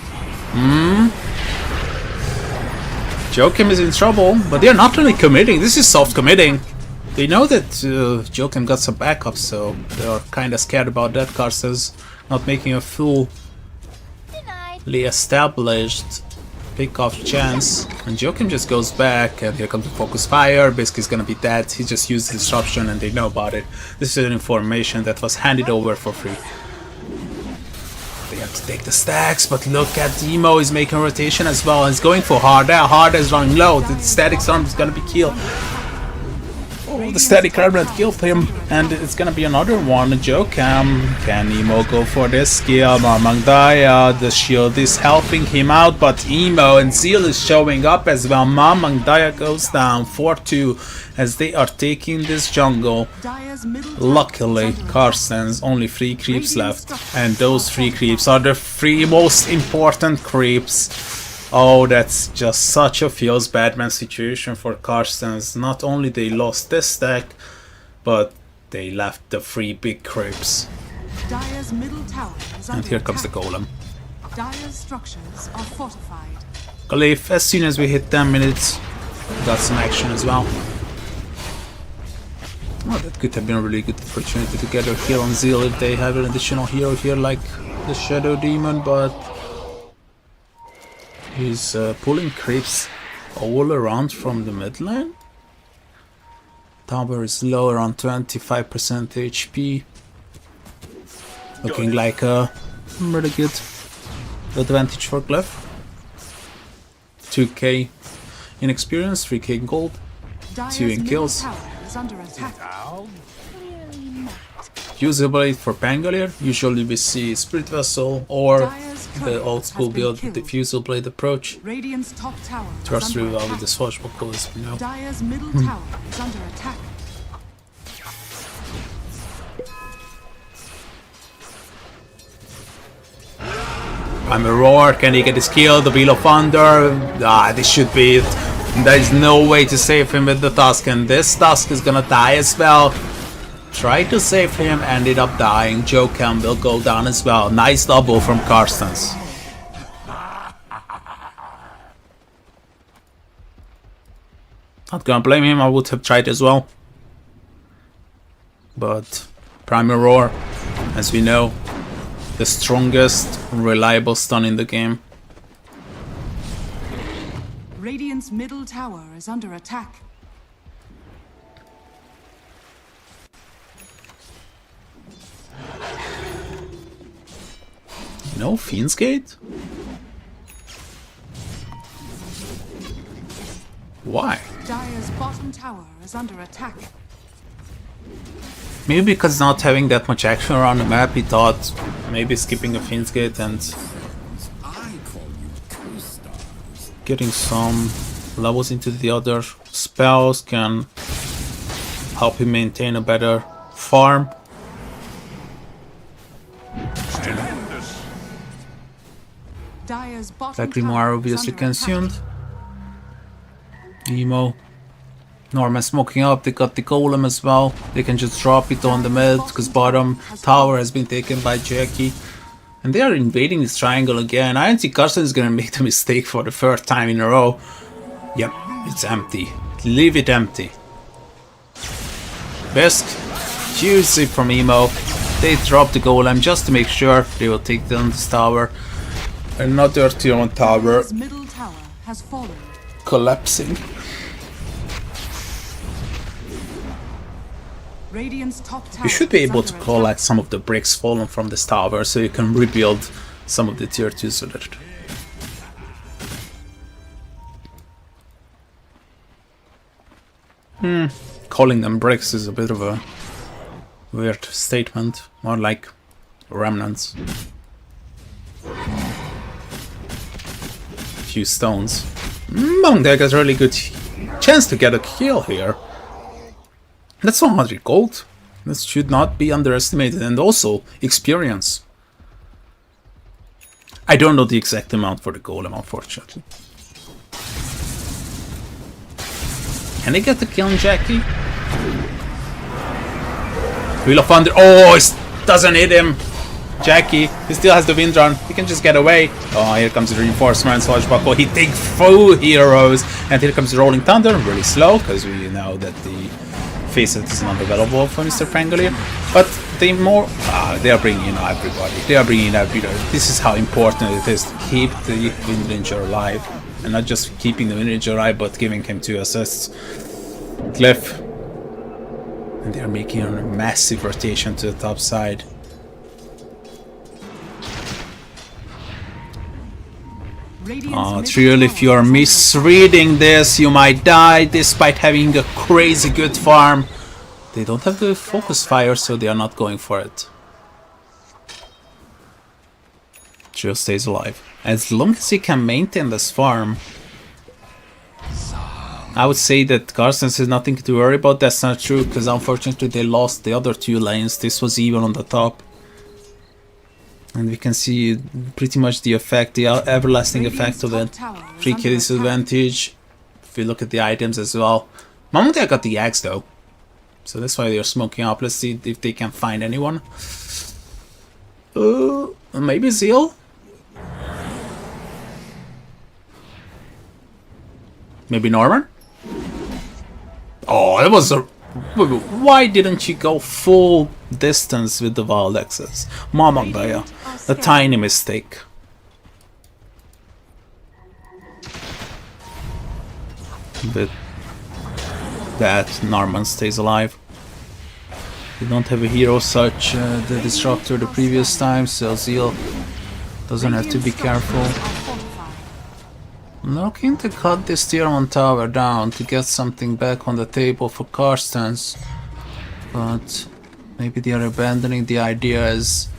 Joachim is in trouble, but they're not really committing. This is soft committing. They know that Joachim got some backup, so they're kinda scared about that. Karsa's not making a fully established pick-off chance. And Joachim just goes back, and here comes the Focus Fire. Basically, he's gonna be dead. He just used disruption, and they know about it. This is an information that was handed over for free. They have to take the stacks, but look at Emo is making rotation as well. He's going for Harda. Harda is running low. The static storm is gonna be killed. Oh, the static cabinet killed him, and it's gonna be another one. Jokam. Can Emo go for this kill? Mamangdaya, the shield is helping him out, but Emo and Zeal is showing up as well. Mamangdaya goes down 4-2 as they are taking this jungle. Dire's middle tower Luckily, is under Carsten's only 3 creeps left, and those 3 creeps are the 3 most important creeps. Oh, that's just such a feels Batman situation for Carstens. Not only they lost this stack, but they left the 3 big creeps. attack. Dire's middle tower is And under here comes the attack. golem. Dire's structures are fortified. Glyph, as soon as we hit 10 minutes, we got some action as well. Oh, that could have been a really good opportunity to get a kill on Zeal if they have an additional hero here like the Shadow Demon, but he's pulling creeps all around from the mid lane. Tower is low, around 25% HP. Looking like a really good advantage for Glyph. 2k in experience, 3k in gold, Dire's 2 in middle kills. tower is under attack. Usable for Pangolier, usually we see Spirit Vessel or Dire's the turret old school has been build killed. Diffusal Blade approach. Radiant's top tower is Trust under really well with attack. the Swashbuckle as we know. Dire's middle tower is under attack. I'm a roar, can he get his kill? The Wheel of Thunder. This should be it. There's no way to save him with the Tusk, and this Tusk is gonna die as well. Try to save him, ended up dying. Jokam will go down as well. Nice double from Carstens. Not gonna blame him, I would have tried as well. But Primal Roar, as we know, the strongest reliable stun in the game. Radiant's middle tower is under attack. No Fiend's Gate? Why? Dire's bottom tower is under attack. Maybe because not having that much action around the map, he thought maybe skipping a Fiend's Gate and getting some levels into the other spells can help him maintain a better farm. Dire's bottom That Grimoire tower is obviously under attack. consumed. Emo. Norman smoking up, they got the golem as well. They can just drop it on the mid because bottom tower has been taken by Jackie. And they are invading this triangle again. I don't think Carson is gonna make the mistake for the 3rd time in a row. Yep, it's empty. Leave it empty. Best juicy from Emo. They drop the golem just to make sure they will take down this tower. Another tier 1 tower Dire's middle tower has fallen. collapsing. Radiant's top tower You should be is able to under collect some of the bricks fallen from this tower so you can rebuild some of the tier 2s so that calling them bricks is a bit of a weird statement, more like remnants. Few stones. Mongdek has a really good chance to get a kill here. That's 100 gold. This should not be underestimated, and also experience. I don't know the exact amount for the golem, unfortunately. Can they get the kill on Jackie? Wheel of Thunder. Oh, it doesn't hit him. Jackie, he still has the wind run. He can just get away. Oh, here comes the reinforcement. Swashbuckle hitting full heroes. And here comes the Rolling Thunder. Really slow, because we know that the facet is not available for Mr. Pangolier. But they they are bringing in everybody. They are bringing in everybody. This is how important it is to keep the Wind Ranger alive. And not just keeping the Wind Ranger alive, but giving him 2 assists. Glyph. And they are making a massive rotation to the top side. Trill, if you're misreading this, you might die despite having a crazy good farm. They don't have the focus fire, so they are not going for it. Trill stays alive. As long as he can maintain this farm, I would say that Carstens has nothing to worry about. That's not true, because unfortunately they lost the other 2 lanes. This was even on the top. And we can see pretty much the effect, the everlasting effect of it. 3k disadvantage. If we look at the items as well. Mamontia got the axe though. So that's why they're smoking up. Let's see if they can find anyone. Maybe Zeal? Maybe Norman? Oh, it was a... Why didn't you go full distance with the wild access? Mama Gaia. A tiny mistake. But that Norman stays alive. We don't have a hero such the Disruptor the previous time, so Zeal doesn't have to be careful. Looking to cut this tier 1 tower down to get something back on the table for Carstens, but maybe they are abandoning the idea as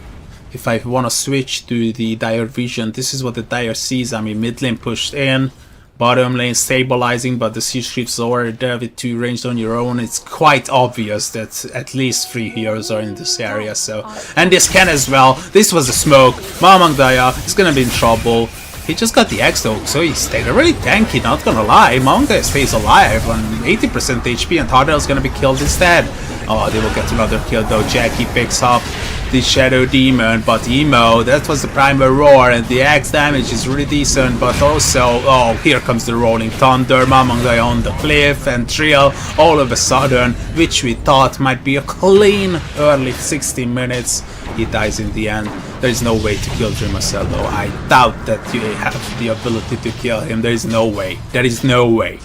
if I want to switch to the Dire vision. This is what the Dire sees. I mean, mid lane pushed in, bottom lane stabilizing, but the siege creeps already there with 2 ranged on your own. It's quite obvious that at least 3 heroes are in this area. So, and this can as well. This was a smoke. Mamang Daya is gonna be in trouble. He just got the X though, so he's stayed really tanky, not gonna lie. Manga stays alive on 80% HP and Tardell's gonna be killed instead. Oh, they will get another kill though. Jackie picks up the Shadow Demon, but Emo, that was the primal roar, and the axe damage is really decent, but also, oh, here comes the Rolling Thunder, Mamanga on the cliff, and Trill all of a sudden, which we thought might be a clean early 16 minutes. He dies in the end. There is no way to kill Dreamacello. I doubt that you have the ability to kill him. There is no way. There is no way.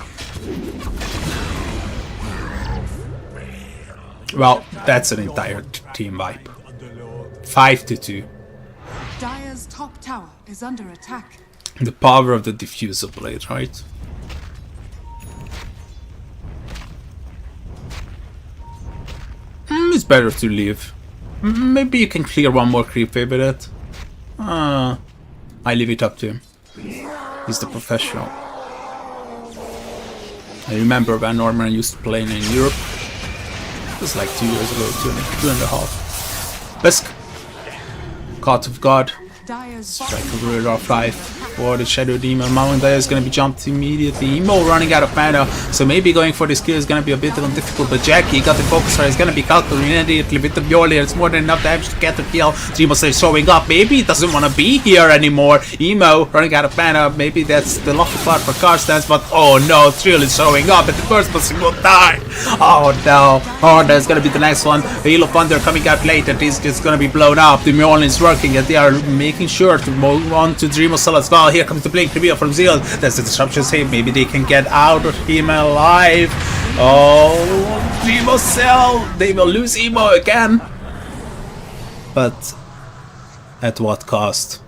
Well, that's an entire team wipe. 5-2. Dire's top tower is under attack. The power of the diffuser blade, right? It's better to leave. Maybe you can clear one more creep with it. I leave it up to him. He's the professional. I remember when Norman used to play in Europe. It was like 2 years ago, two and a half. Besk. God of God. Strike of Radar 5 for the Shadow Demon. Mamandaya is going to be jumped immediately. Emo running out of mana, so maybe going for this kill is going to be a bit difficult. But Jackie got the focus fire. He's going to be calculating immediately with the Bjornir. It's more than enough damage to get the kill. Dreamos is showing up. Maybe he doesn't want to be here anymore. Emo running out of mana. Maybe that's the lucky part for Carstens. But oh no, Trill is showing up, and the first person will die. Oh no. Oh, there's going to be the next one. The Heel of Thunder coming out late, and he's just going to be blown up. The Mjolnir is working, and they are making sure to move on to Dreamosel as well. Here comes the blink reveal from Zeal. There's the disruption save. Maybe they can get out of him alive. Oh, Dreamosel. They will lose Emo again. But at what cost?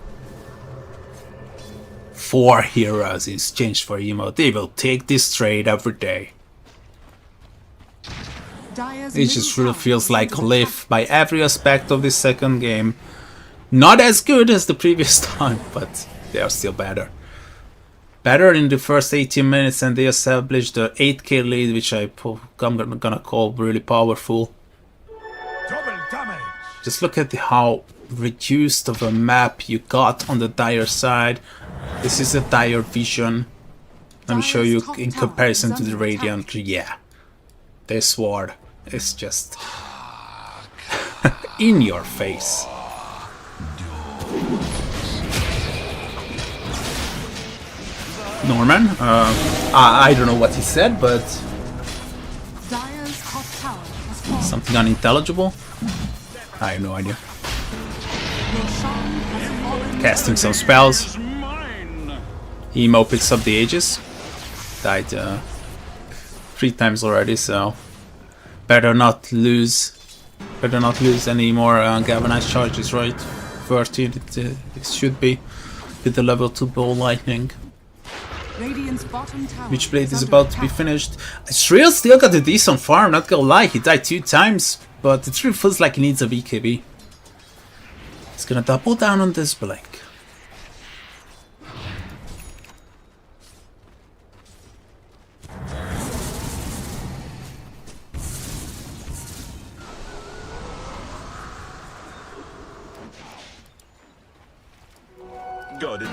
4 heroes in exchange for Emo. They will take this trade every day. It just really feels like Liv by every aspect of this second game. Not as good as the previous time, but they are still better. Better in the first 18 minutes, and they established the 8k lead, which I'm gonna call really powerful. Just look at how reduced of a map you got on the Dire side. This is a Dire vision. Let me show you in comparison to the Radiant. Yeah, this sword is just in your face. Norman, I don't know what he said, but something unintelligible. I have no idea. Casting some spells. Emo picks up the Aegis. Died 3 times already, so better not lose. Better not lose any more galvanized charges, right? 13 it should be. with the level 2 ball lightning. Radiant's bottom tower Which blade is under about to be attack. finished. Shriel still got a decent farm, not gonna lie. He died 2 times, but it really feels like he needs a BKB. He's gonna double down on this blink. Got it.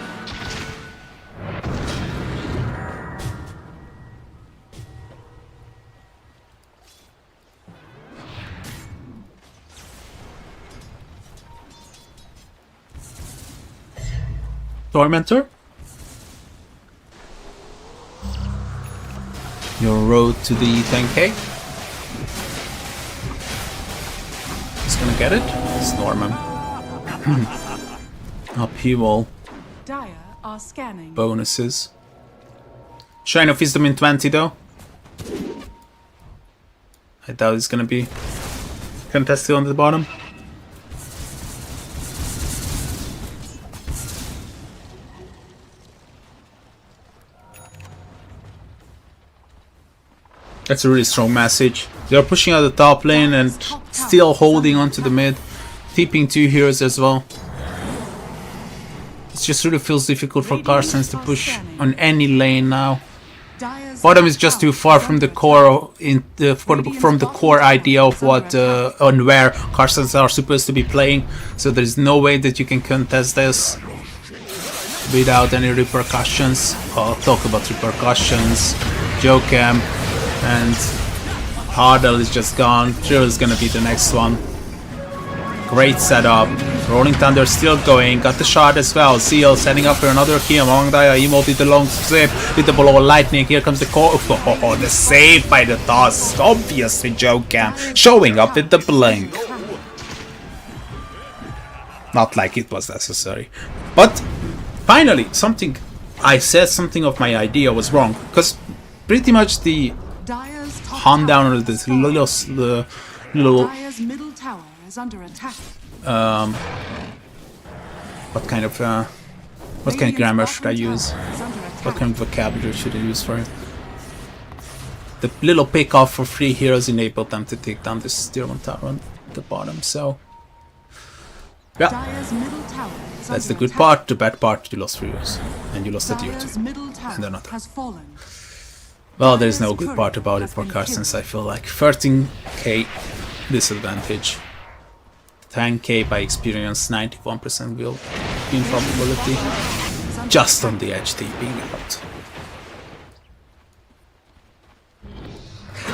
Tormentor? Your road to the 10k? He's gonna get it? It's Norman. Upheaval. Dire are scanning. Bonuses. Shrine of Wisdom in 20 though. I doubt it's gonna be contested on the bottom. That's a really strong message. They're pushing out the top lane and still holding on to the mid. Keeping 2 heroes as well. It just really feels difficult for Carstens to push on any lane now. Dire's Bottom is just too far from the core from the core idea of what on where Carstens are supposed to be playing. So there's no way that you can contest this without any repercussions. I'll talk about repercussions. Jokem and Hardel is just gone. Drill is gonna be the next one. Great setup. Rolling Thunder still going. Got the shot as well. Seal setting up for another kill. Among Dia emoted the long zip with the below lightning. Here comes the core. Oh, the save by the toss. Obviously Jokem showing up with the blink. Not like it was necessary. But finally, something I said something of my idea was wrong. Because pretty much the Dire's top hunt down tower of this is little Dire's middle tower is under attack. what kind of grammar should I use? What kind of vocabulary should I use for it? The little pick off for 3 heroes enabled them to take down this tier 1 tower on the bottom, so yeah, Dire's middle tower is that's the under good attack. part. The bad part, you lost 3 heroes and you lost a tier Dire's 2. middle tower and another. has fallen. Well, there's no good part about it for Carstens, I feel like. 13k disadvantage. 10k by experience, 91% will win probability. Just on the edge TPing out.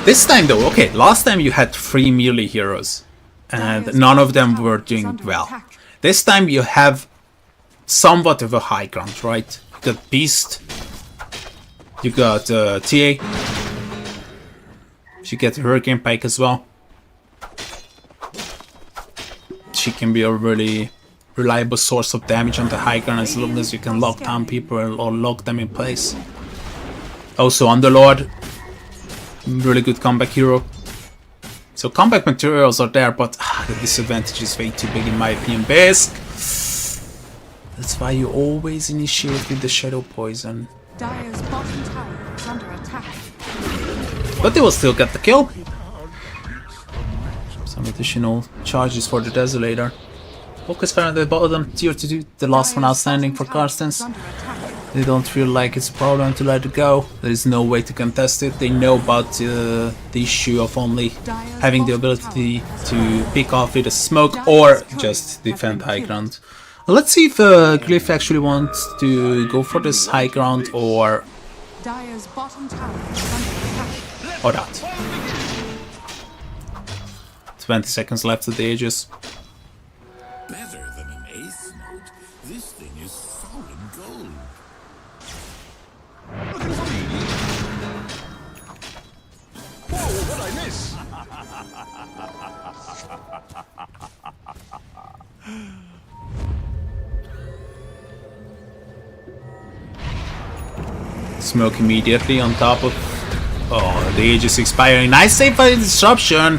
This time though, okay, last time you had 3 melee heroes and none of them were doing well. This time you have somewhat of a high ground, right? You got Beast, you got TA, you get Hurricane Pike as well. She can be a really reliable source of damage on the high ground as long as you can lock down people or lock them in place. Also Underlord, really good comeback hero. So comeback materials are there, but the disadvantage is way too big in my opinion. Bisk! That's why you always initiate with the Shadow Poison. Dire's bottom tower is under attack. But they will still get the kill. Some additional charges for the Desolator. Focus fire on the bottom tier to do the last one outstanding for Carstens. They don't feel like it's a problem to let it go. There is no way to contest it. They know about the issue of only having the ability to pick off with a smoke or just defend high ground. Let's see if Glyph actually wants to go for this high ground or Dire's bottom tower is under attack. that. 20 seconds left of the Aegis. Better than an ace note. This thing is solid gold. Whoa, what'd I miss? Smoke immediately on top of... Oh, the Aegis expiring. Nice save by disruption.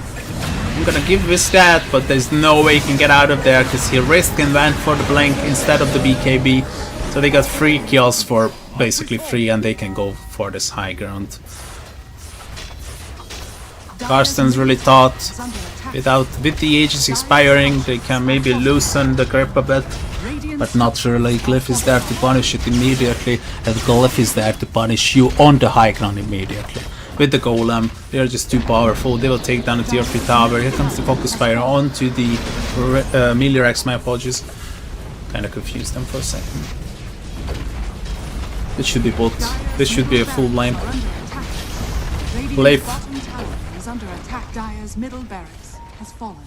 I'm gonna give this that, but there's no way he can get out of there because he risked and went for the blink instead of the BKB. So they got 3 kills for basically free, and they can go for this high ground. Karsten's really thought with the ages expiring they can maybe loosen the grip a bit, but not really. Glyph is there to punish it immediately, and Glyph is there to punish you on the high ground immediately. With the golem, they are just too powerful. They will take down the tier 3 tower. Here comes the focus fire onto the Melirex, my apologies. Kinda confused them for a second. It should be both. This should be a full lane. Glyph. Bottom tower is under attack. Dire's middle barracks has fallen.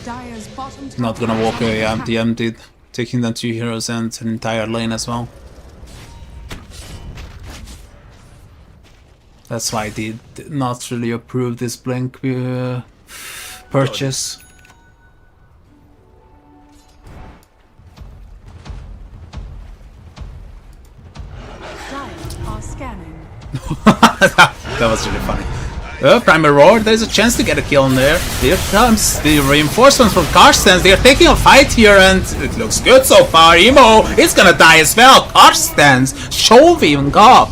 Dire's bottom tower Not gonna walk is under away attack. empty emptied, taking down 2 heroes and an entire lane as well. That's why I did not really approve this blink purchase. Dire are scanning. That was really funny. Primal Roar, there's a chance to get a kill in there. Here comes the reinforcements from Karstens. They are taking a fight here and it looks good so far. Emo is gonna die as well. Karstens, Shove even got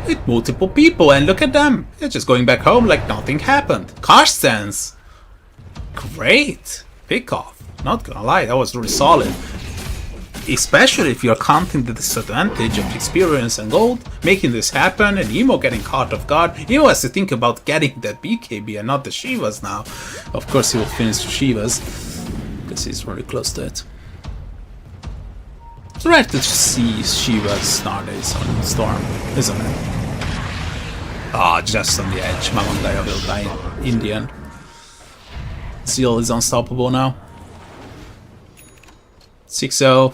with multiple people, and look at them. They're just going back home like nothing happened. Karstens, great pick off. Not gonna lie, that was really solid. Especially if you're counting the disadvantage of experience and gold, making this happen, and Emo getting caught off guard. Emo has to think about getting that BKB and not the Shivas now. Of course he will finish the Shivas, because he's really close to it. It's rare to see Shivas nowadays on Storm, isn't it? Ah, just on the edge. Mamandaya will die in the end. Zeal is unstoppable now. 6-0,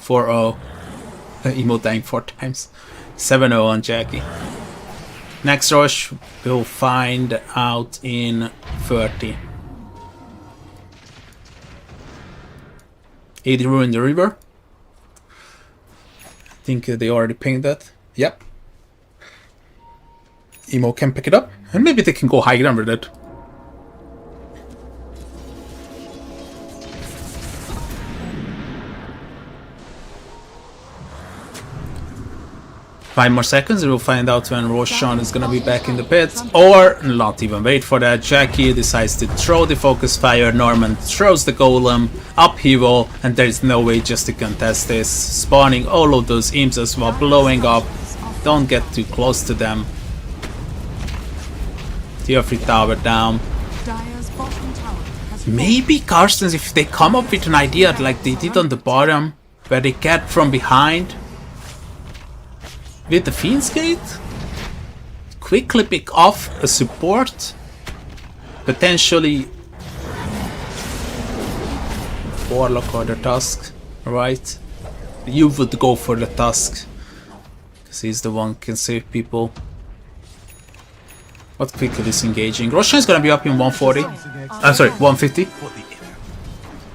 4-0. Emo dying 4 times. 7-0 on Jackie. Next rush we'll find out in 30. 80 ruin the river. I think they already pinged that. Yep. Emo can pick it up, and maybe they can go high ground with it. Five more seconds, we'll find out when Roshan is gonna be back in the pit, or not even wait for that. Jackie decides to throw the focus fire, Norman throws the golem, upheaval, and there's no way just to contest this. Spawning all of those imps as well, blowing up. Don't get too close to them. Tier 3 tower down. Dire's bottom tower has Maybe Karstens, if they come up with an idea like they did on the bottom, where they get from behind with the Fiend's Gate, quickly pick off a support, potentially Warlock or the Tusk, right? You would go for the Tusk, because he's the one who can save people. What quickly disengaging. Roshan is gonna be up in 140. I'm sorry, 150.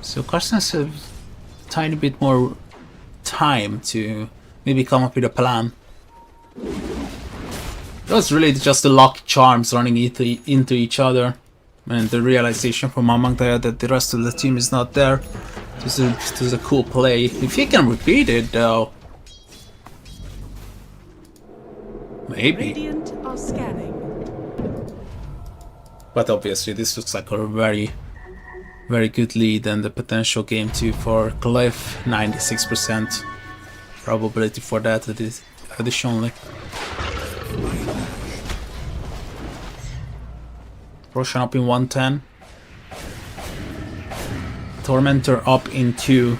So Karstens has a tiny bit more time to maybe come up with a plan. It was really just the lucky charms running into each other, and the realization from Mamangdaya that the rest of the team is not there. This is a cool play. If he can repeat it though, maybe. Radiant are scanning. But obviously this looks like a very, very good lead, and the potential game 2 for Glyph, 96% probability for that additionally. Roshan up in 110. Tormentor up into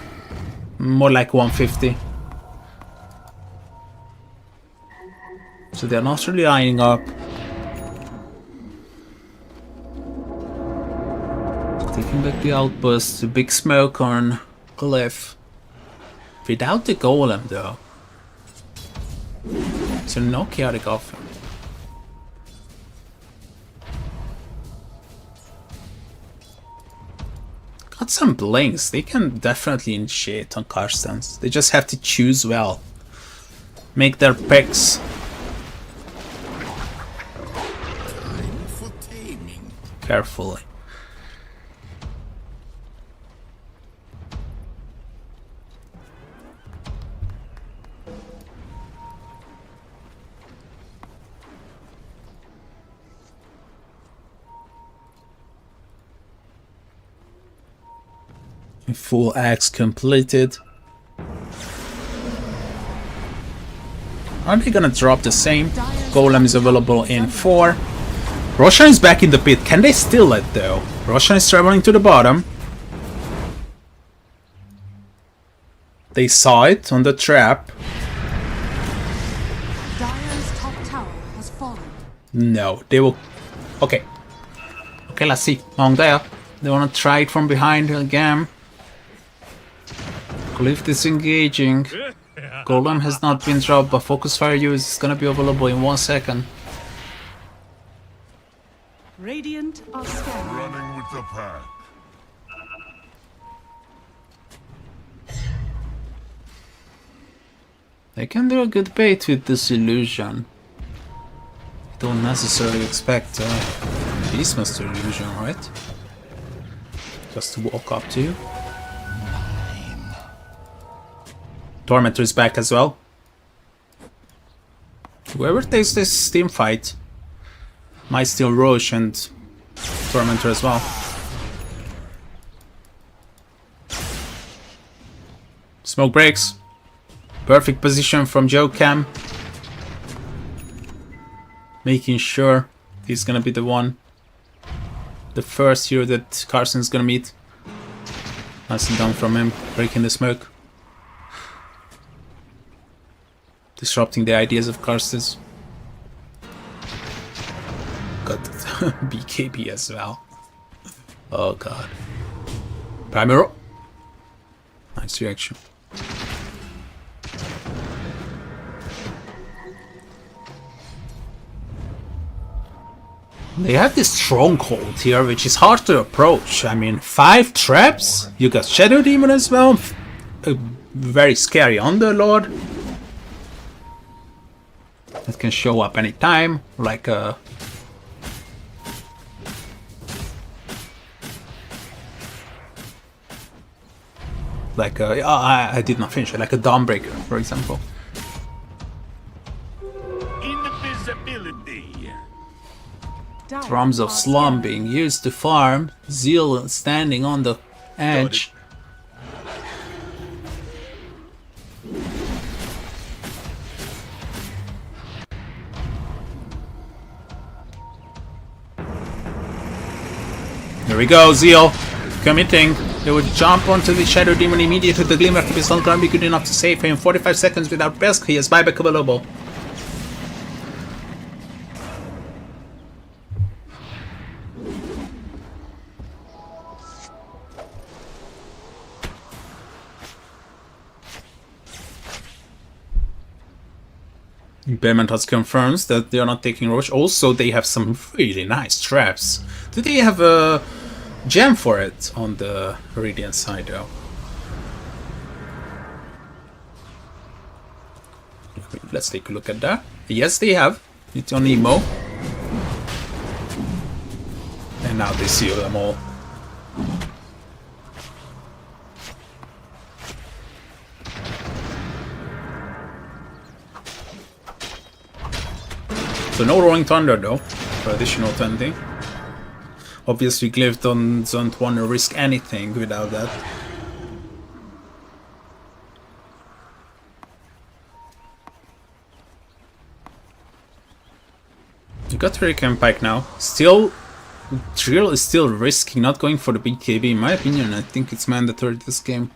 more like 150. So they're not really lining up. Taking back the outpost, the big smoke on Glyph. Without the golem though. So no chaotic offense. Got some blinks, they can definitely initiate on Karstens. They just have to choose well. Make their picks. Time for taming. Carefully. Full axe completed. Are they gonna drop the same? Golem is available in 4. Roshan is back in the pit. Can they steal it though? Roshan is traveling to the bottom. They saw it on the trap. Dire's top tower has fallen. No, they will... Okay. Okay, let's see. Long there. They wanna try it from behind again. Glyph disengaging. Golem has not been dropped, but focus fire use is gonna be available in 1 second. Radiant are scared. Running with the pack. They can do a good bait with this illusion. You don't necessarily expect Beastmaster illusion, right? Just to walk up to you. Tormentor is back as well. Whoever takes this team fight might steal Roche and Tormentor as well. Smoke breaks. Perfect position from Joe Cam. Making sure he's gonna be the one. The first hero that Carson's gonna meet. Nicely done from him, breaking the smoke. Disrupting the ideas of Carson's. Got BKB as well. Oh god. Primero. Nice reaction. They have this stronghold here, which is hard to approach. I mean, 5 traps. You got Shadow Demon as well. A very scary Underlord. That can show up anytime, like a... I did not finish it, like a Dawnbreaker, for example. Invisibility. Dire Drums of are Slum scared. being used to farm. Zeal standing on the edge. Here we go, Zeal. Committing. They would jump onto the Shadow Demon immediately. The Glimmer to be still gonna be good enough to save him. 45 seconds without Besk. He has buyback available. Bearmantas confirms that they are not taking Roche. Also, they have some really nice traps. Do they have a gem for it on the Radiant side though? Let's take a look at that. Yes, they have. It's on Emo. And now they seal them all. So no Rolling Thunder though, for additional 20. Obviously Glyph doesn't want to risk anything without that. You got Hurricane Pike now. Still, Trill is still risking not going for the BKB. In my opinion, I think it's mandatory this game.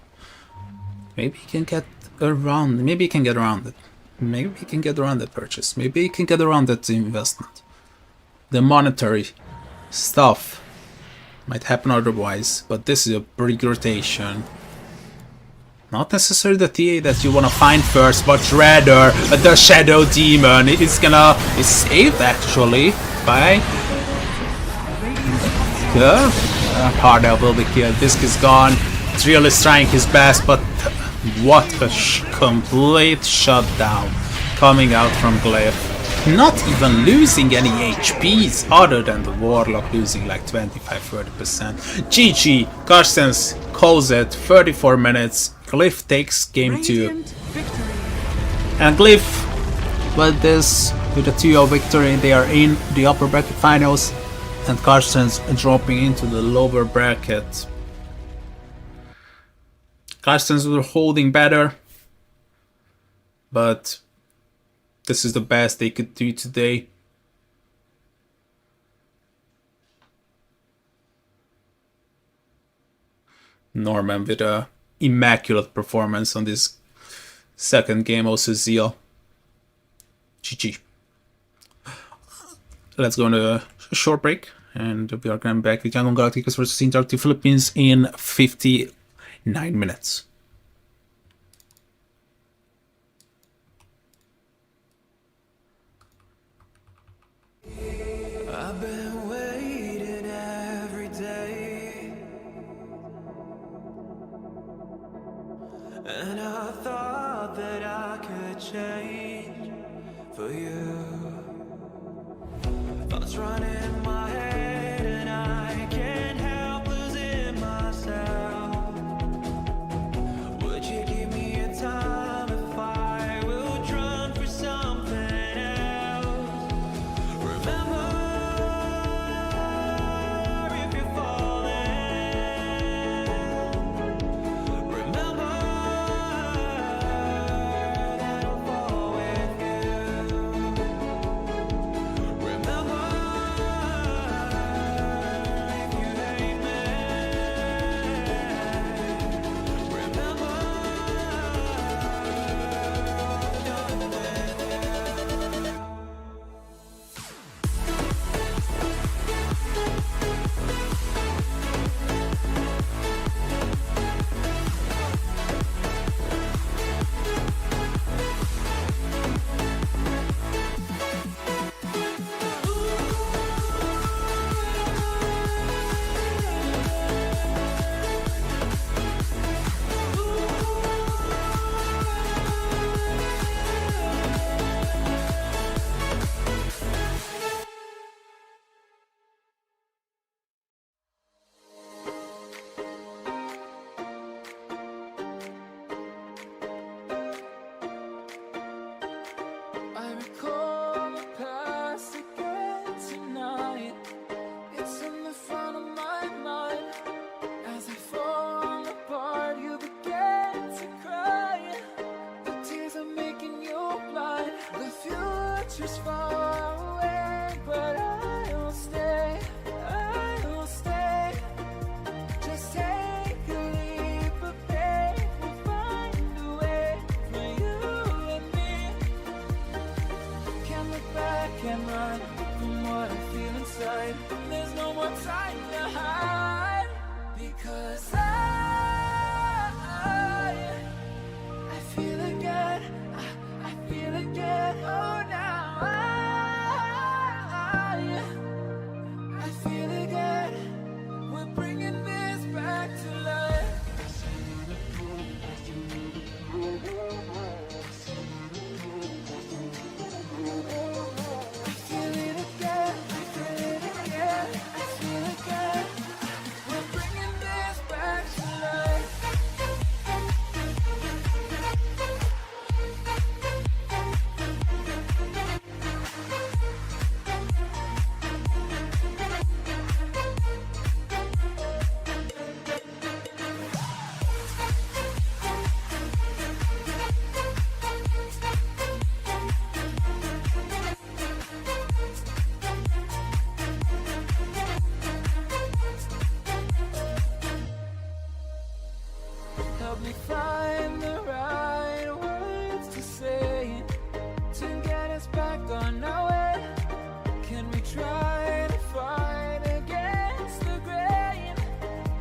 Maybe he can get around. Maybe he can get around it. Maybe he can get around that purchase. Maybe he can get around that investment. The monetary stuff might happen otherwise, but this is a big rotation. Not necessarily the TA that you want to find first, but rather the Shadow Demon. Is saved actually by the Hardell will be killed. Disc is gone. Trill is trying his best, but what a complete shutdown coming out from Glyph. Not even losing any HPs other than the Warlock losing like 25-30%. GG, Carstens calls it 34 minutes. Glyph takes game 2. Radiant victory. And Glyph with this, with a 2-0 victory, they are in the upper bracket finals. And Carstens dropping into the lower bracket. Carstens were holding better, but this is the best they could do today. Norman with a immaculate performance on this second game, also Zeal. GG. Let's go on a short break, and we are coming back with Young Galacticos versus Interactive Philippines in 59 minutes. I've been waiting every day, and I thought that I could change for you. Thoughts run in my head and I can't help losing myself. Would you give me a time if I will run for something else? Remember, if you're falling, remember that I'll fall with you. Remember, if you hate me, remember, I'm done with you. I recall the past again tonight. It's in the front of my mind. As I fall apart, you begin to cry. The tears are making you blind. The future's far away, but I'll stay. I'll stay. Just take a leap of faith. We'll find a way for you and me. Can't look back and run from what I feel inside. There's no more time to hide, because I feel again. I feel again. Oh, now I feel again. We're bringing this back to life. I feel it again. I feel it again. I feel again. We're bringing this back to life. Help me find the right words to say to get us back on our way. Can we try to fight against the grain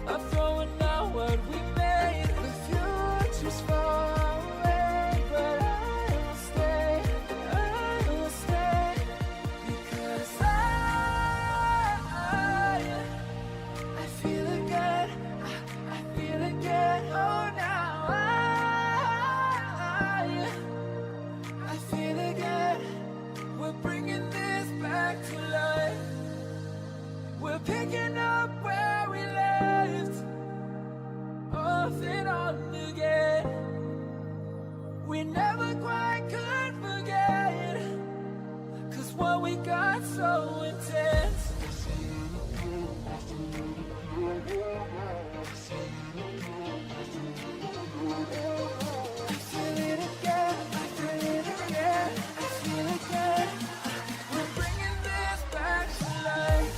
of throwing out what we made? The future's far away, but I'll stay. I'll stay, because I feel again. I feel again. Oh, now I feel again. We're bringing this back to life. We're picking up where we left off and on again. We never quite could forget, 'cause what we got so intense. I feel it again, I feel it again, I feel it again. We're bringing this back to life.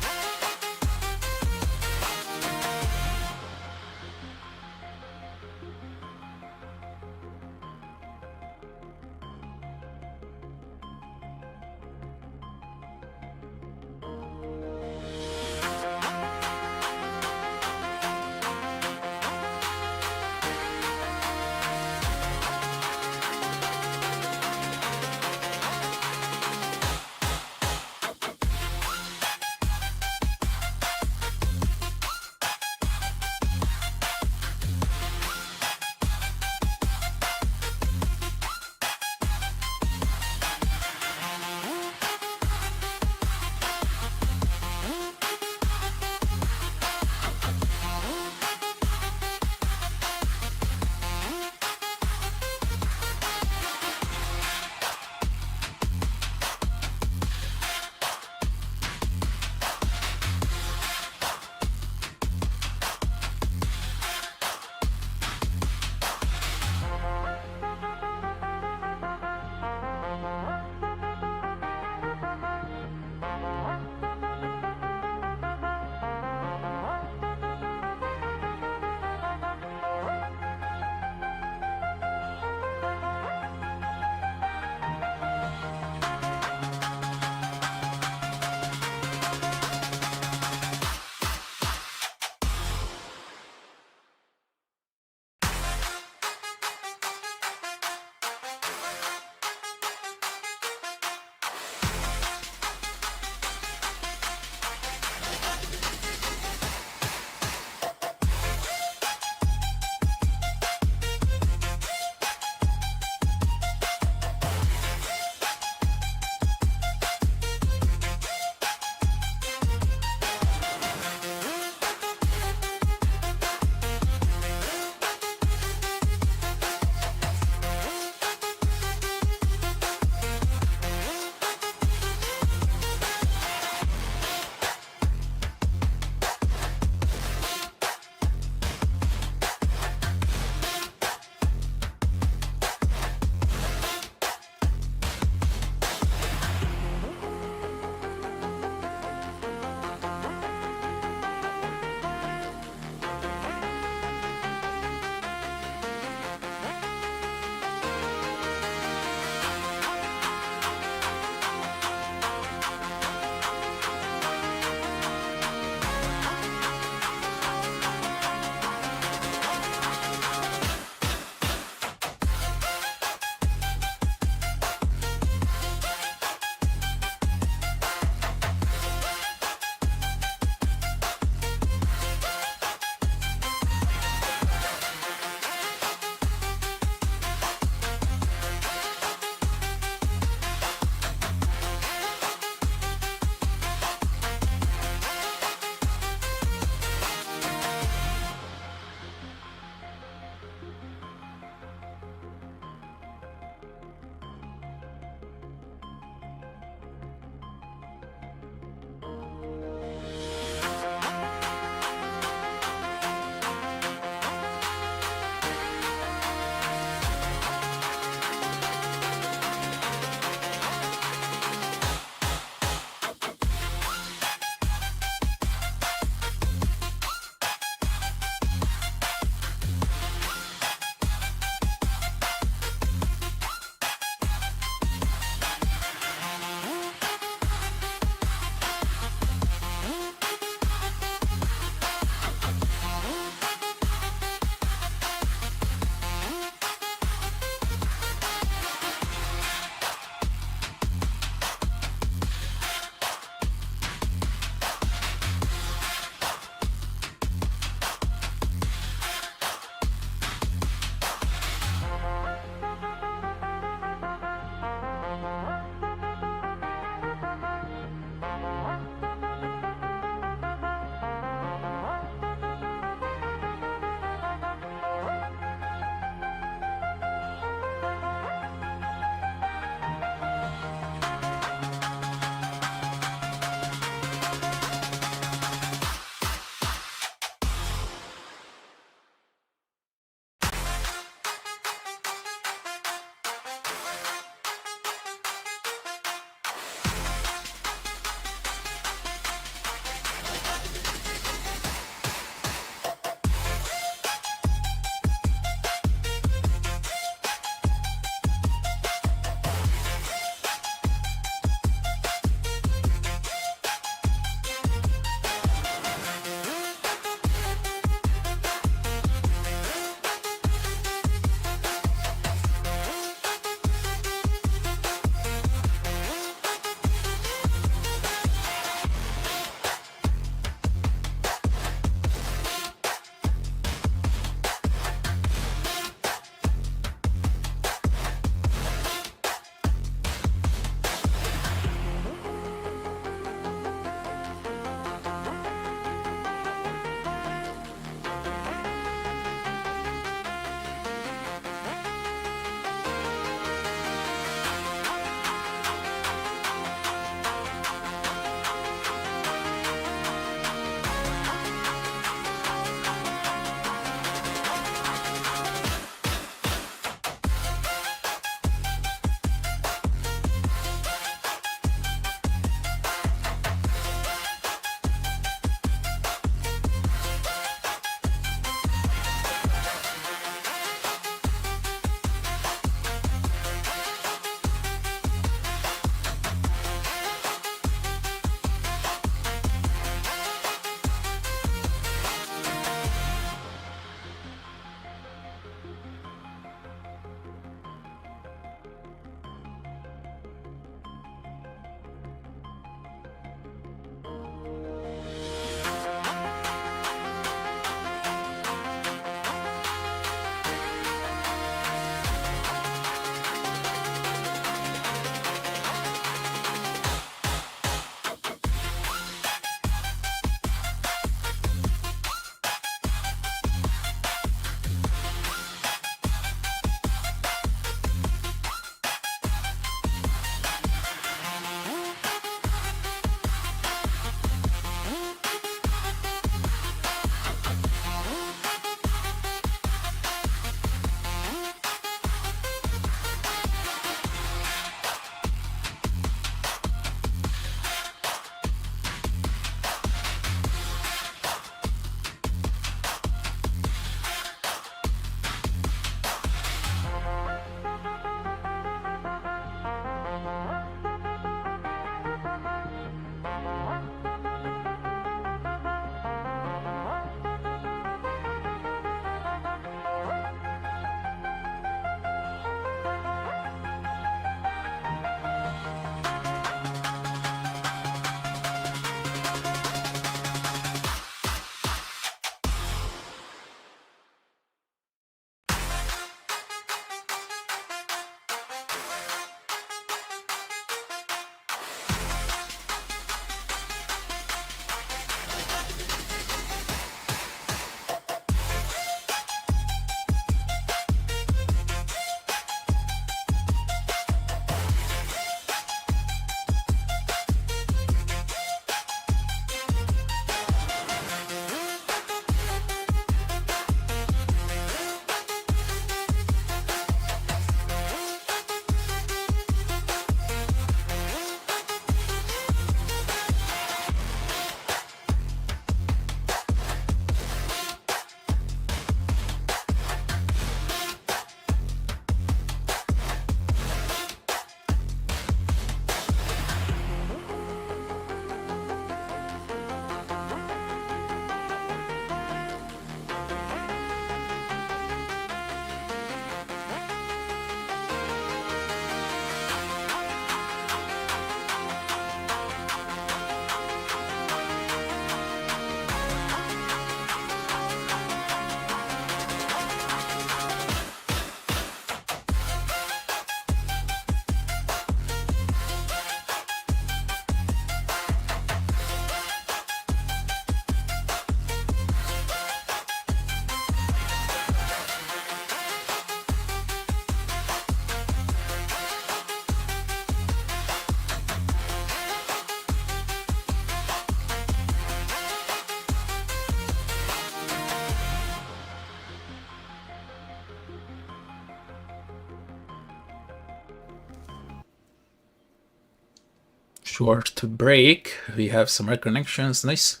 short break. We have some air connections. Nice.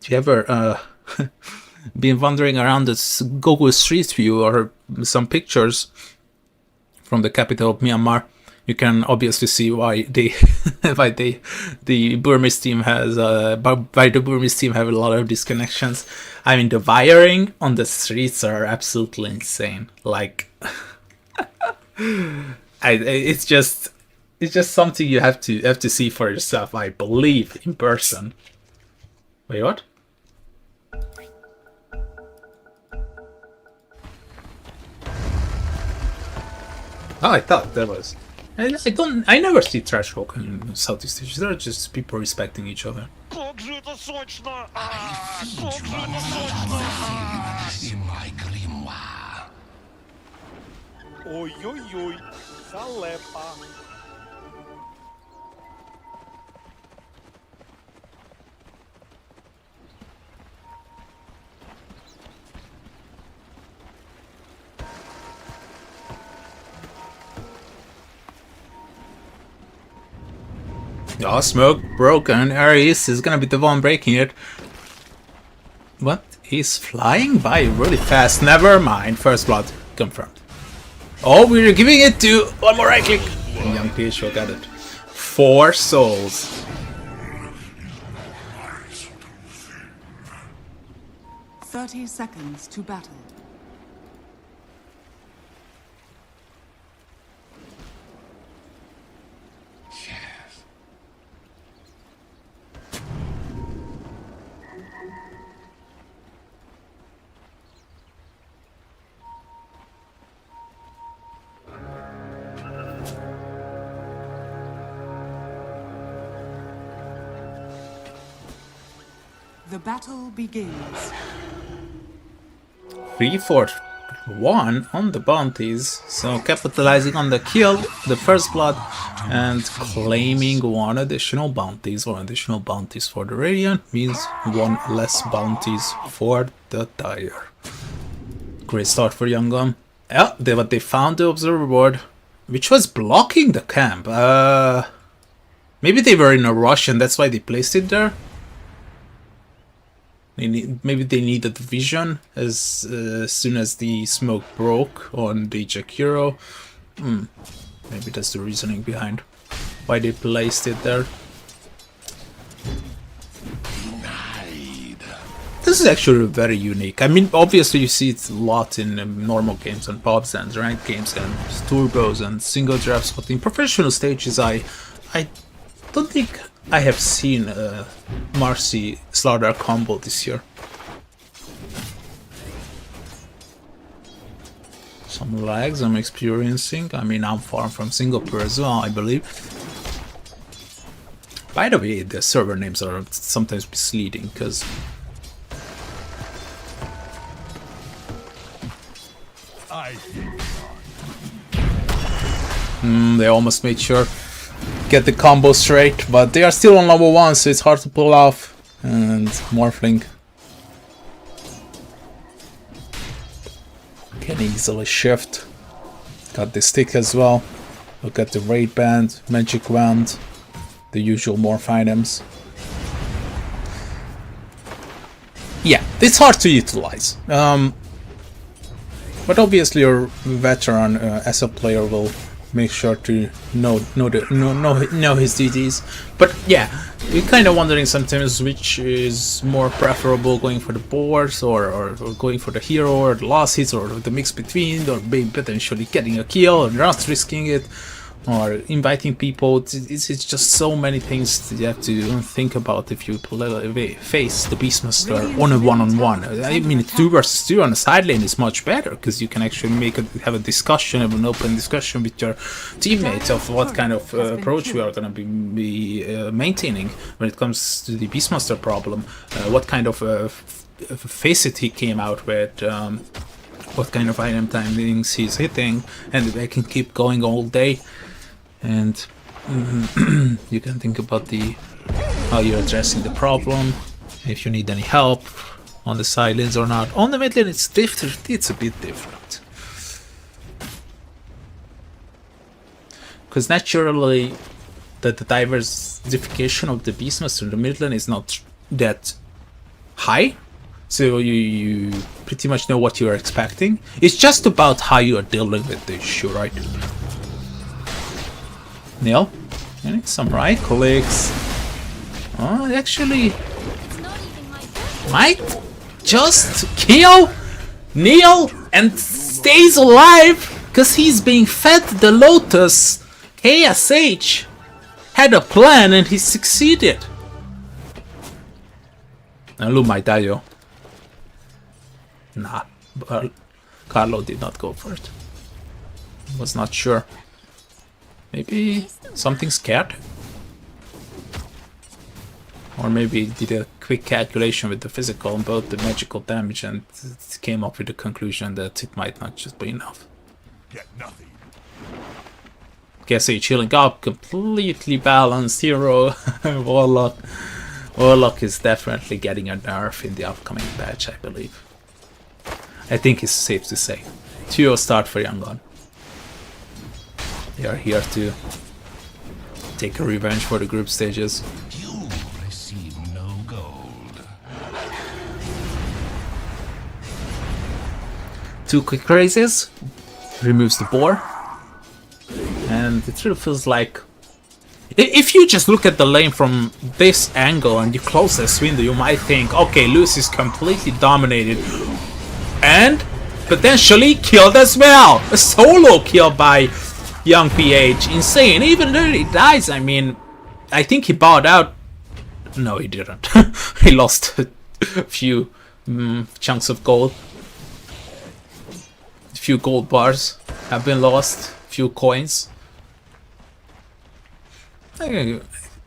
If you ever been wandering around this Google Street View or some pictures from the capital of Myanmar, you can obviously see why the Burmese team has why the Burmese team have a lot of disconnections. I mean, the wiring on the streets are absolutely insane. Like, it's just something you have to see for yourself. I believe in person. Wait, what? Oh, I thought that was. I never see trash talk in Southeast Asia. They're just people respecting each other. Ой-ой-ой, залепа. Oh, smoke broken. Ares is gonna be the one breaking it. What? He's flying by really fast. Never mind. First blood confirmed. Oh, we're giving it to one more right click. Young Tisho got it. 4 souls. "30 seconds to battle." The battle begins. 3-4-1 on the bounties, so capitalizing on the kill, the first blood, and claiming one additional bounties for the Radiant means 1 less bounties for the Dire. Great start for Young Gun. Yeah, but they found the observer board, which was blocking the camp. Maybe they were in a rush and that's why they placed it there. Maybe they needed vision as soon as the smoke broke on the Jakiro. Maybe that's the reasoning behind why they placed it there. This is actually very unique. I mean, obviously you see it a lot in normal games and pubs and ranked games and turbos and single drafts, but in professional stages I don't think I have seen Marcy Slaughter combo this year. Some lags I'm experiencing. I mean, I'm far from Singapore as well, I believe. By the way, the server names are sometimes misleading because they almost made sure get the combo straight, but they are still on level 1, so it's hard to pull off. And Morphling can easily shift. Got the stick as well. Look at the raid band, magic wand, the usual morph items. Yeah, it's hard to utilize. But obviously your veteran as a player will make sure to know his duties. But yeah, you're kind of wondering sometimes which is more preferable, going for the boards or going for the hero or the last hits, or the mix between, or maybe potentially getting a kill or not risking it, or inviting people. It's just so many things that you have to think about if you face the Beastmaster on a one-on-one. I mean, 2 versus 2 on the side lane is much better because you can actually have an open discussion with your teammates of what kind of approach we are going to be maintaining when it comes to the Beastmaster problem, what kind of face it he came out with, what kind of item timings he's hitting, and I can keep going all day. And you can think about how you're addressing the problem, if you need any help on the side lanes or not. On the mid lane it's different, it's a bit different. Because naturally that the diversification of the Beastmaster in the mid lane is not that high. So you pretty much know what you're expecting. It's just about how you are dealing with the issue, right? Neil, you need some right clicks. Oh, actually might just kill Neil and stays alive because he's being fed the Lotus. KSH had a plan and he succeeded. And Lu might die, yo. Nah, but Carlo did not go for it. Was not sure. Maybe something scared? Or maybe did a quick calculation with the physical and both the magical damage and came up with the conclusion that it might not just be enough. Get nothing. KSH healing up, completely balanced hero. Warlock. Warlock is definitely getting a nerf in the upcoming patch, I believe. I think it's safe to say. 2-0 start for Yangon. They are here to take a revenge for the group stages. You receive no gold. 2 quick raises. Removes the boar. And it really feels like... If you just look at the lane from this angle and you close this window, you might think, okay, Luz is completely dominated. And potentially killed as well. A solo kill by Young PH. Insane. Even though he dies, I mean, I think he bowed out. No, he didn't. He lost a few chunks of gold. A few gold bars have been lost. A few coins.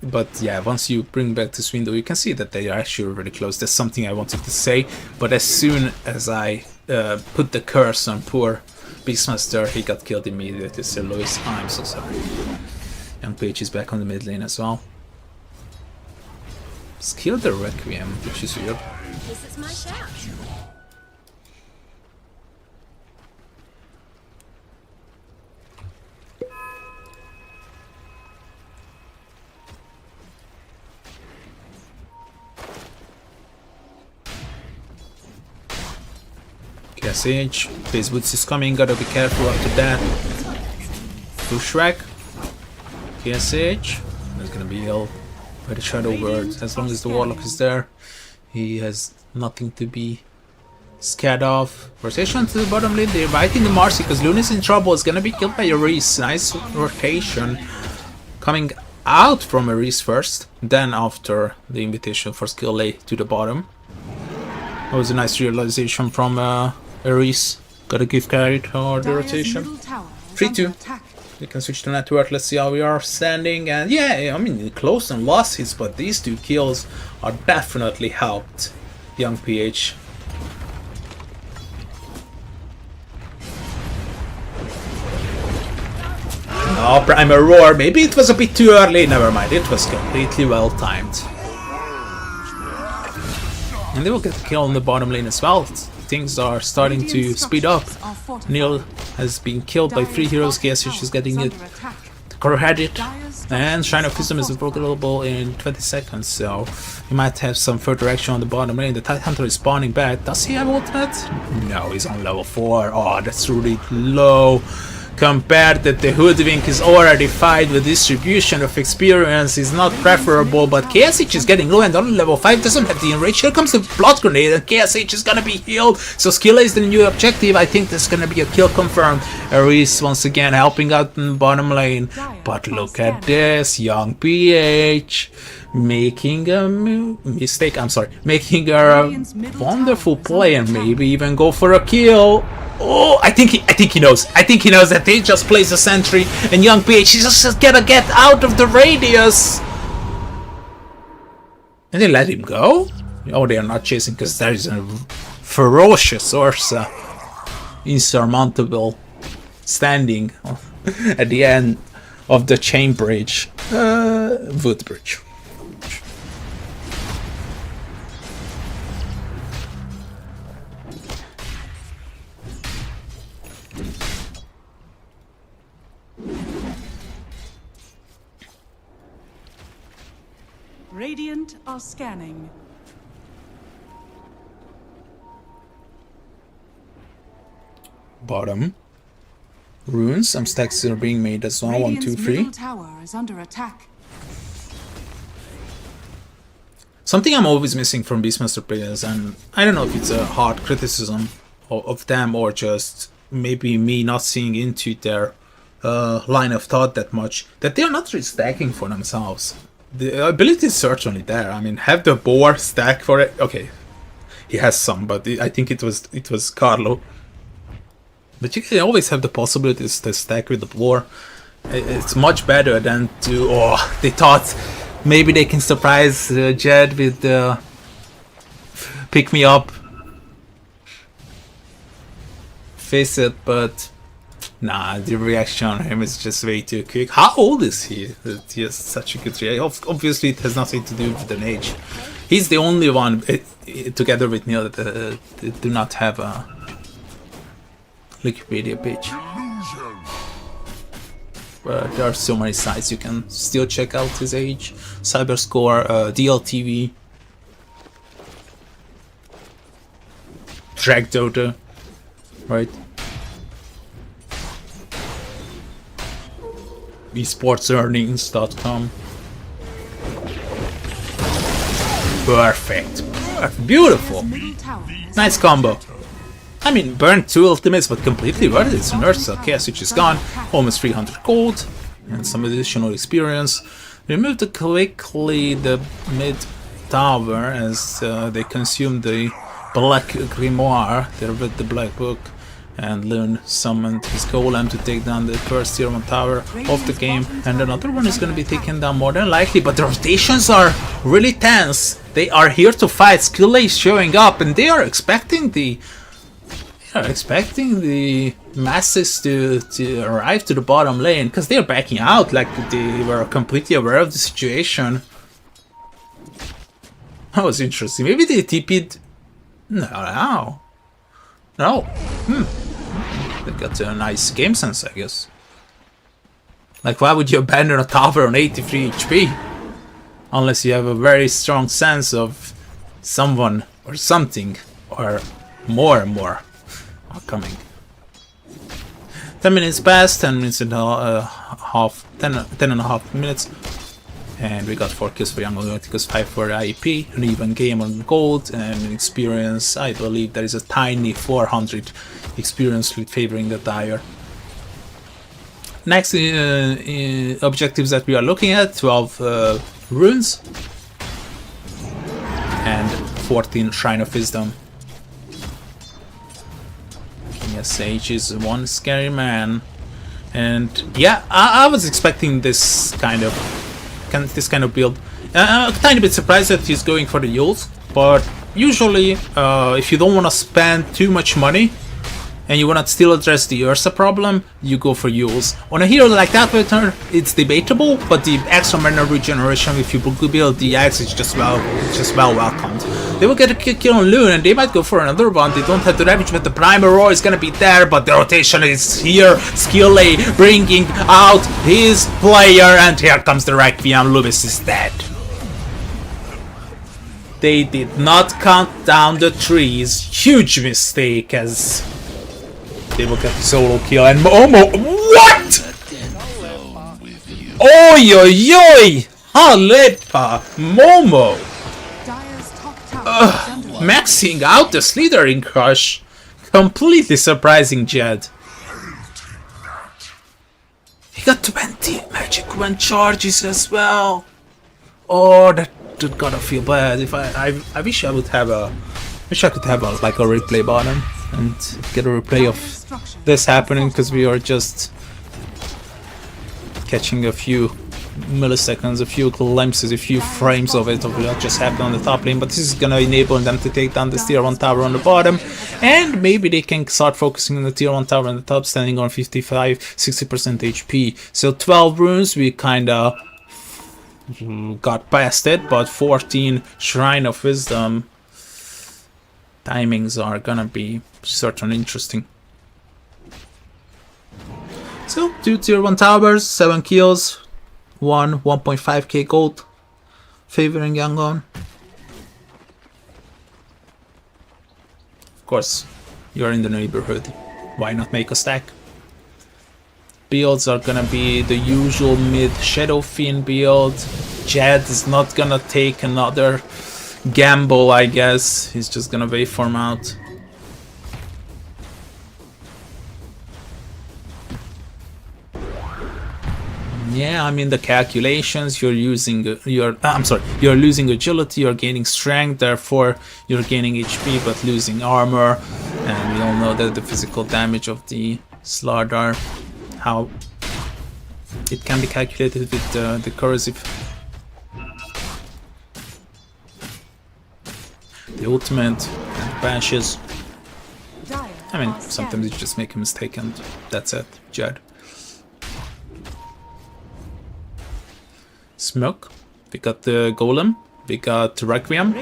But yeah, once you bring back this window, you can see that they are actually really close. That's something I wanted to say. But as soon as I put the curse on poor Beastmaster, he got killed immediately. So Lewis, I'm so sorry. Young Page is back on the mid lane as well. Skill the Requiem, which is weird. This is my shout. KSH, Base Boots is coming, gotta be careful after that. Pushrack, KSH, there's gonna be healed by the Shadow Word. As long as the Warlock is there, he has nothing to be scared of. Rotation to the bottom lane, they're inviting the Marcy because Luna is in trouble, is gonna be killed by Ares. Nice rotation. Coming out from Ares first, then after the invitation for skill A to the bottom. That was a nice realization from Ares. Gotta give credit for the rotation. 3-2. We can switch to network. Let's see how we are standing. And yeah, I mean, close and losses, but these 2 kills are definitely helped Young PH. Oh, Primal Roar. Maybe it was a bit too early. Never mind. It was completely well timed. And they will get a kill on the bottom lane as well. Things are starting to speed up. Neil has been killed by 3 heroes. KSH is getting it. Credit. And Shrine of Wisdom is available in 20 seconds. So he might have some further action on the bottom lane. The Tidehunter is spawning back. Does he have ultimate? No, he's on level 4. Oh, that's really low. Compared that the Hoodwink is already fight with distribution of experience is not preferable, but KSH is getting low and on level 5 doesn't have the enrage. Here comes the Blood Grenade and KSH is gonna be healed, so skill is the new objective. I think there's gonna be a kill confirmed. Ares once again helping out in the bottom lane, but look at this, Young PH making a mistake, making a wonderful play and maybe even go for a kill. Oh, I think he knows. I think he knows that he just plays a sentry and Young PH is just gonna get out of the radius. And they let him go? Oh, they are not chasing because there is a ferocious Ursa insurmountable standing at the end of the chain bridge. Wood bridge. Radiant are scanning. Bottom. Runes, some stacks are being made as well. 1, 2, Radiant's 3. middle tower is under attack. Something I'm always missing from Beastmaster players, and I don't know if it's a hard criticism of them or just maybe me not seeing into their line of thought that much, that they're not really stacking for themselves. The ability is certainly there. I mean, have the boar stack for it. Okay, he has some, but I think it was Carlo. But you can always have the possibilities to stack with the boar. It's much better than to. Oh, they thought maybe they can surprise Jed with the pick me up. Face it, but nah, the reaction on him is just way too quick. How old is he? That he has such a good reaction. Obviously, it has nothing to do with an age. He's the only one, together with Neil, that do not have a Wikipedia page. But there are so many sites you can still check out his age. Cyberscore, DLTV, Drag Dota, right? esportsearnings.com. Perfect. Beautiful. Middle tower is Nice combo. I mean, burned 2 ultimates, but completely worth it. It's an Earth chaos which is gone. Almost 300 gold. And some additional experience. Remove quickly the mid tower as they consume the black grimoire there with the black book. And Loon summoned his golem to take down the first tier 1 tower of the game, and another one is going to be taken down more than likely, but the rotations are really tense. They are here to fight. Skill is showing up, and they are expecting the masses to arrive to the bottom lane, because they are backing out like they were completely aware of the situation. That was interesting. Maybe they TP'd. No. They got a nice game sense, I guess. Like, why would you abandon a tower on 83 HP? Unless you have a very strong sense of someone or something, or more and more are coming. 10 minutes passed, 10 minutes and a half, 10 and a half minutes. And we got 4 kills for Young Galacticus, 5 for IAP, an even game on gold, and experience. I believe there is a tiny 400 experience favoring the tire. Next objectives that we are looking at, 12 runes and 14 Shrine of Wisdom. King S.H. is one scary man, and yeah, I was expecting this kind of build. I'm a tiny bit surprised that he's going for the Yules, but usually if you don't want to spend too much money and you want to still address the Ursa problem, you go for Yules. On a hero like that pattern, it's debatable, but the extra mana regeneration, if you build the Axe, is just well welcomed. They will get a kill on Loon, and they might go for another one. They don't have the damage, but the Primal Roar is gonna be there, but the rotation is here. Skillay bringing out his player, and here comes the Requiem. Lewis is dead. They did not count down the trees. Huge mistake, as they will get the solo kill, and Momo. What? Oi oi oi! Halepa! Momo! Dire's top tower is under Maxing out the Slithering Crush. Completely surprising Jed. He got 20 Magic Wand charges as well. Oh, that gotta feel bad. If I wish I would have a. Wish I could have a replay button and get a replay of this happening, because we are just catching a few milliseconds, a few glimpses, a few frames of it, of what just happened on the top lane. But this is gonna enable them to take down this tier 1 tower on the bottom, and maybe they can start focusing on the tier 1 tower on the top, standing on 55-60% HP. So 12 runes, we kinda got past it, but 14 Shrine of Wisdom. Timings are gonna be certainly interesting. So 2 tier 1 towers, 7 kills, 1.5k gold, favoring Yangon. Of course, you're in the neighborhood. Why not make a stack? Builds are gonna be the usual mid Shadow Fiend build. Jed is not gonna take another gamble, I guess. He's just gonna waveform out. Yeah, I mean the calculations, you're using you're losing agility, you're gaining strength, therefore you're gaining HP but losing armor. And we all know that the physical damage of the Slardar, how it can be calculated with the corrosive. The ultimate and bashes. I mean, sometimes you just make a mistake and that's it. Jed. Smoke. We got the Golem. We got Requiem.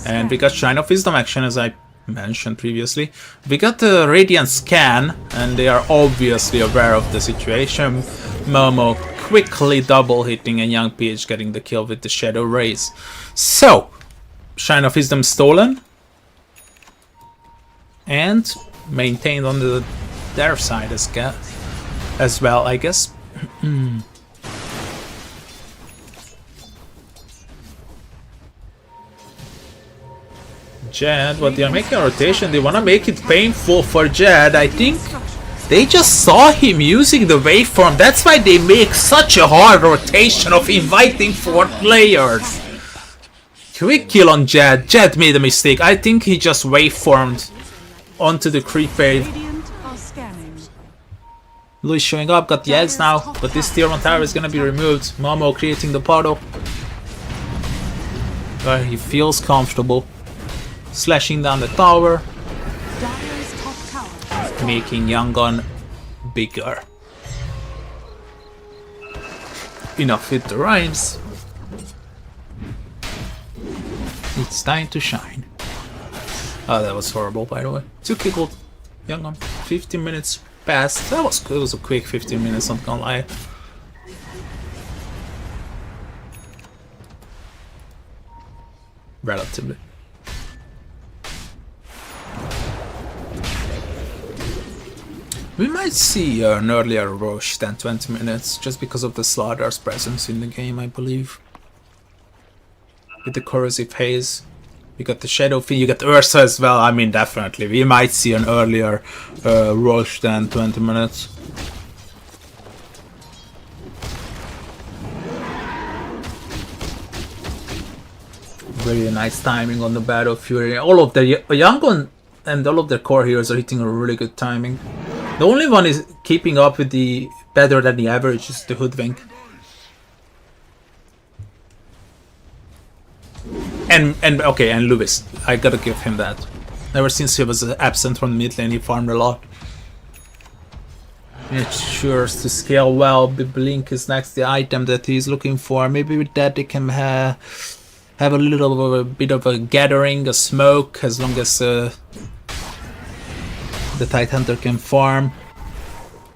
And we got Shrine of Wisdom action, as I mentioned previously. We got the Radiant Scan, and they are obviously aware of the situation. Momo quickly double hitting and Young PH getting the kill with the Shadow Rays. So, Shrine of Wisdom stolen. And maintained on their side as well, I guess. Jed, but they're making a rotation. They want to make it painful for Jed. I think they just saw him using the waveform. That's why they make such a hard rotation of inviting 4 players. Quick kill on Jed. Jed made a mistake. I think he just waveformed onto the creep wave. Louis showing up, got the eggs now, but this tier 1 tower is gonna be removed. Momo creating the puddle. Where he feels comfortable. Slashing down the tower. Making Yangon bigger. Enough with the rhymes. It's time to shine. Oh, that was horrible, by the way. 2 killed Yangon. 15 minutes passed. That was good. It was a quick 15 minutes, not gonna lie. Relatively. We might see an earlier rush than 20 minutes, just because of the Slardar's presence in the game, I believe. With the corrosive haze. You got the Shadow Fiend, you got Ursa as well. I mean, definitely. We might see an earlier rush than 20 minutes. Very nice timing on the Battle Fury. All of the Yangon and all of their core heroes are hitting a really good timing. The only one is keeping up with the better than the average is the Hoodwink. And Lewis, I gotta give him that. Ever since he was absent from mid lane, he farmed a lot. It sure to scale well. Blink is next, the item that he's looking for. Maybe with that they can have a little bit of a gathering, a smoke, as long as the Tide Hunter can farm.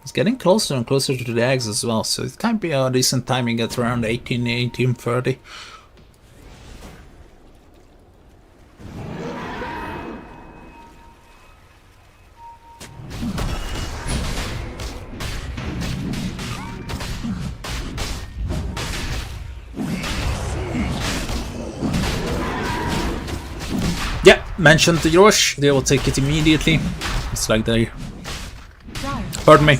It's getting closer and closer to the eggs as well, so it can be a decent timing at around 18:30. Yeah, mentioned the rush, they will take it immediately. It's like they heard me,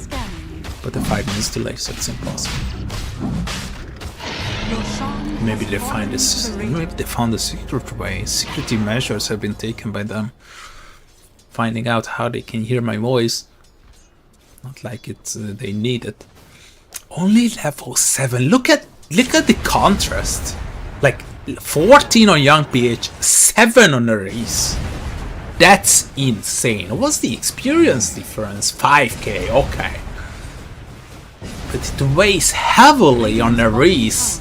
but the 5 minutes delay, so it's impossible. Maybe they find this. Maybe they found a secret way. Security measures have been taken by them. Finding out how they can hear my voice. Not like it's they need it. Only level 7. Look at the contrast. Like 14 on Young PH, 7 on Ares. That's insane. What's the experience difference? 5k, okay. But it weighs heavily on Ares.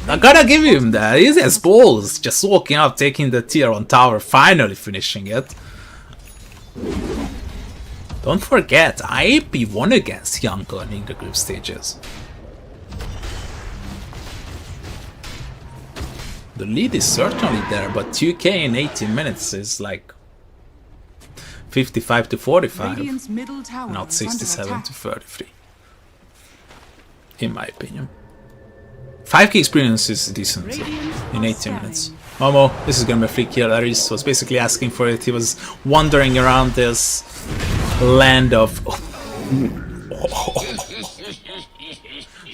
I gotta give him that. He has balls. Just walking up, taking the tier 1 tower, finally finishing it. Don't forget, IAP won against Yangon in the group stages. The lead is certainly there, but 2k in 18 minutes is like 55 to 45, Radiant's middle tower not is under 67 attack. to 33, in my opinion. 5k experience is decent in 18 minutes. Momo, this is gonna be a free kill. Aris was basically asking for it. He was wandering around this land of...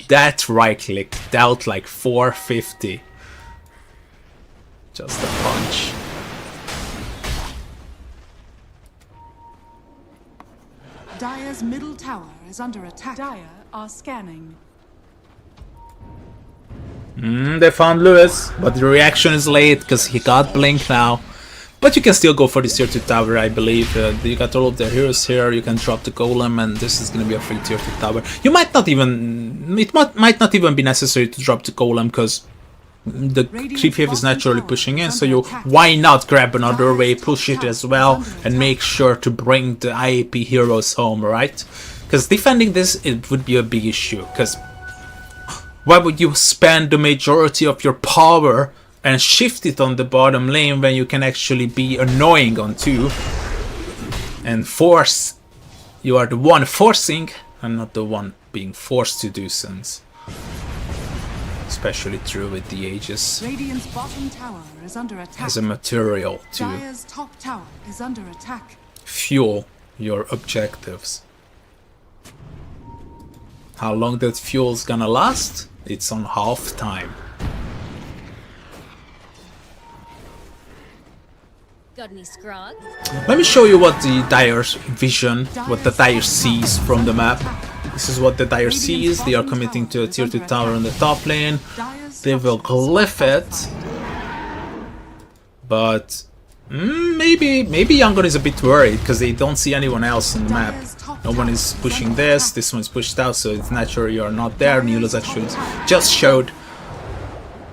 That right click dealt like 450. Just a punch. Dire's middle tower is under attack. Dire are scanning. They found Lewis, but the reaction is late because he got Blink now. But you can still go for the tier 2 tower, I believe. You got all of the heroes here, you can drop the golem, and this is gonna be a free tier 2 tower. You might not even... It might not even be necessary to drop the golem, because the creep wave is naturally pushing in, so why not grab another wave, push it as well, and make sure to bring the IAP heroes home, right? Because defending this, it would be a big issue, because why would you spend the majority of your power and shift it on the bottom lane when you can actually be annoying on 2 and force? You are the one forcing and not the one being forced to do things. Especially true with the Aegis Radiant's bottom tower is under attack. as a material to Dire's top tower is under attack. fuel your objectives. How long that fuel's gonna last? It's on half time. Got any scrog? Let me show you what the Dire's vision, what the Dire sees from the map. This is what the Dire sees. They are committing to a tier 2 tower on the top lane. They will glyph it. But maybe Yangon is a bit worried because they don't see anyone else on the map. No one is pushing this one's pushed out, so it's natural you're not there. Neela's actually just showed.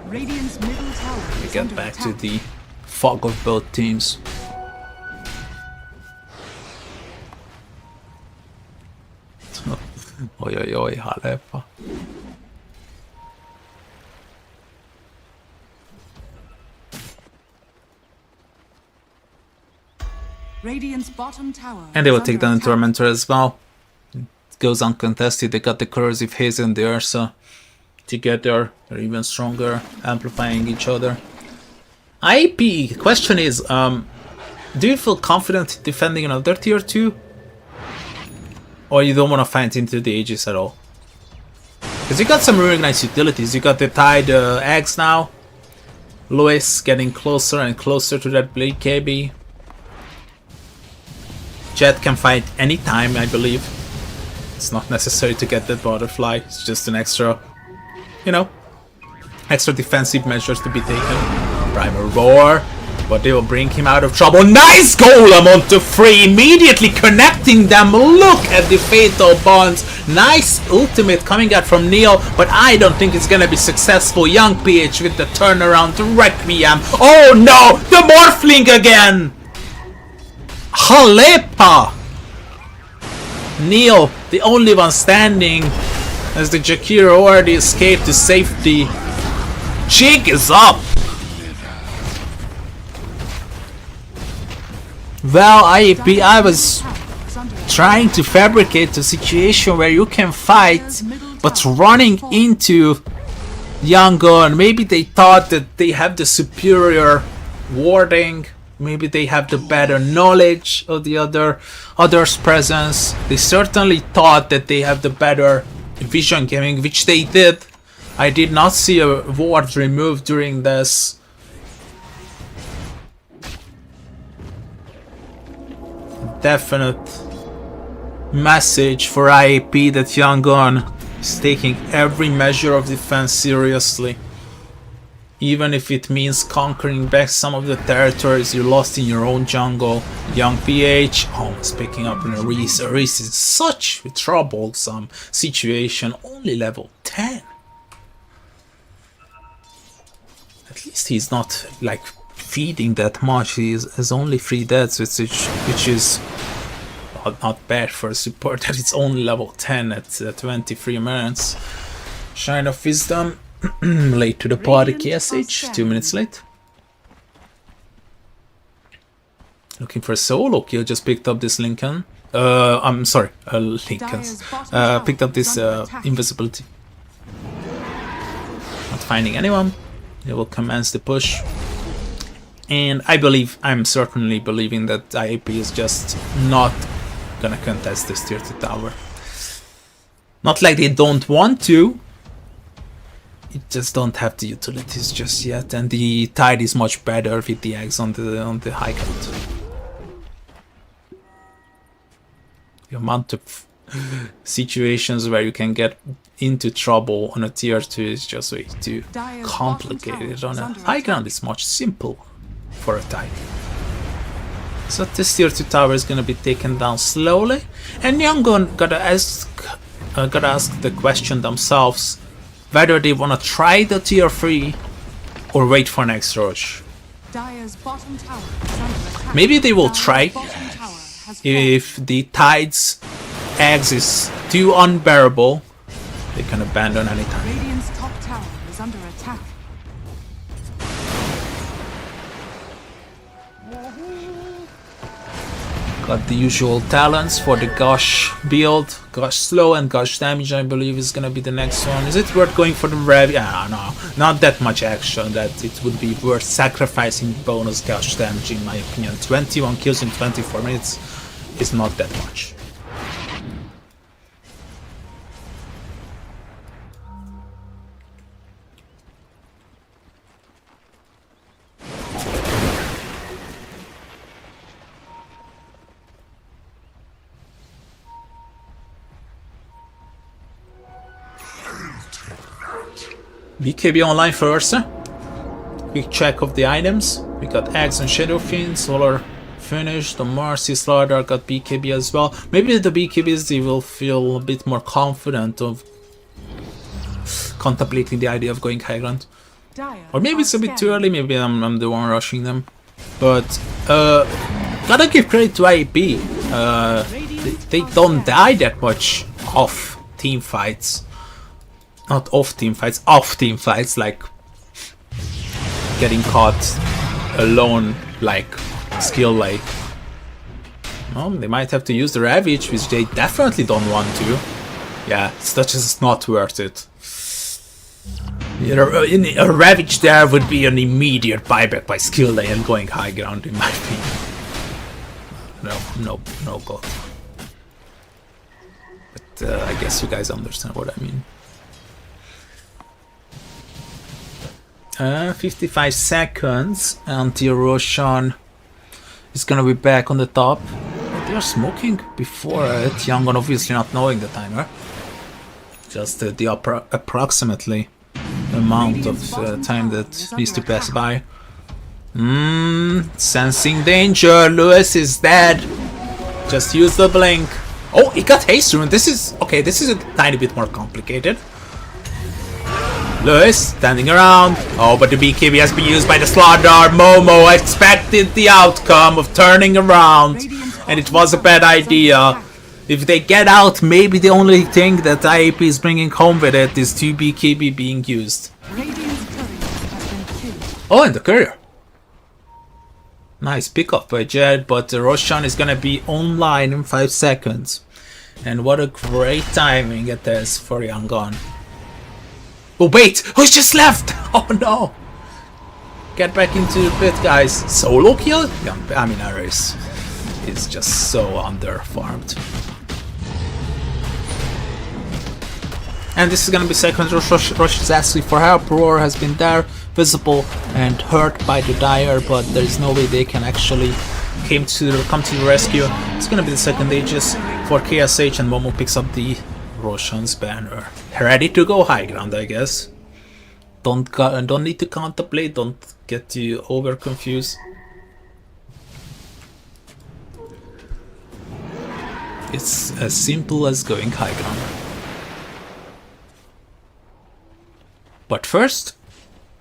Radiant's middle tower We is get under back to attack. the fog of both teams. Oj oj oj, Halepa. Radiant's bottom tower And they will is take under down the attack. Tormentor as well. It goes uncontested. They got the corrosive haze in there, so together they're even stronger, amplifying each other. IAP, question is, do you feel confident defending another tier 2? Or you don't want to fight into the Aegis at all? Because you got some really nice utilities. You got the tied eggs now. Lewis getting closer and closer to that Blade KB. Jet can fight anytime, I believe. It's not necessary to get that butterfly. It's just an extra, you know, extra defensive measures to be taken. Primal Roar, but they will bring him out of trouble. Nice golem onto 3, immediately connecting them. Look at the fatal bonds. Nice ultimate coming out from Neil, but I don't think it's gonna be successful. Young PH with the turnaround to Requiem. Oh no, the Morphling again! Halepa! Neil, the only one standing, as the Jakir already escaped to safety. Jig is up! Well, IAP, I was trying to fabricate a situation where you can fight, but running into Yangon, maybe they thought that they have the superior warding, maybe they have the better knowledge of the other's presence. They certainly thought that they have the better vision gaming, which they did. I did not see a ward removed during this. Definite message for IAP that Yangon is taking every measure of defense seriously. Even if it means conquering back some of the territories you lost in your own jungle. Young PH almost picking up in a Reese. Reese is such a troublesome situation, only level 10. At least he's not like feeding that much. He has only 3 deaths, which is not bad for a support that it's only level 10 at 23 minutes. Shine of Wisdom Late to the party, KSH. 2 minutes late. Looking for a solo kill. Just picked up this Lincoln. I'm sorry, Lincoln's. Picked up this invisibility. Not finding anyone. They will commence the push. And I'm certainly believing that IAP is just not gonna contest this tier 2 tower. Not like they don't want to. It just don't have the utilities just yet, and the tide is much better with the eggs on the high ground. The amount of situations where you can get into trouble on a tier 2 is just way too complicated. On a high ground it's much simple for a tide. So this tier 2 tower is gonna be taken down slowly, and Yangon gotta ask the question themselves whether they wanna try the tier 3 or wait for next rush. Maybe they will try. If the tide's eggs is too unbearable, they can abandon anytime. Radiant's top tower is under attack. Got the usual talents for the Gush build. Gush slow and Gush damage, I believe, is gonna be the next one. Is it worth going for the rev? Yeah, no, not that much action that it would be worth sacrificing bonus Gush damage, in my opinion. 21 kills in 24 minutes is not that much. BKB online first. Quick check of the items. We got eggs and Shadow Fiend, Solar finished, the Mercy Slider got BKB as well. Maybe the BKBs they will feel a bit more confident of contemplating the idea of going high ground. Or maybe it's a bit too early, maybe I'm the one rushing them. But gotta give credit to IAP. They don't die that much off team fights. Not off team fights, off team fights, like getting caught alone like skill late. Well, they might have to use the Ravage, which they definitely don't want to. Yeah, such as it's not worth it. A Ravage there would be an immediate buyback by skill lane and going high ground, in my opinion. No go. But I guess you guys understand what I mean. 55 seconds until Roshan is gonna be back on the top. They are smoking before it. Yangon obviously not knowing the timer. Just the approximately amount of time that needs to pass by. Sensing danger. Lewis is dead. Just use the blink. Oh, he got haste rune. This is okay. This is a tiny bit more complicated. Lewis standing around. Oh, but the BKB has been used by the Slaughter. Momo expected the outcome of turning around, and it was a bad idea. If they get out, maybe the only thing that IAP is bringing home with it is 2 BKB being used. Oh, and the courier. Nice pickup by Jed, but Roshan is gonna be online in 5 seconds. And what a great timing it is for Yangon. Oh wait! Oh, he just left! Oh no! Get back into the pit, guys. Solo kill? I mean, Aris is just so underfarmed. And this is gonna be second. Rush is asking for help. Roar has been there, visible and hurt by the Dire, but there is no way they can actually come to the rescue. It's gonna be the second Aegis for KSH, and Momo picks up the Roshan's banner. Ready to go high ground, I guess. Don't need to contemplate. Don't get you over confused. It's as simple as going high ground. But first,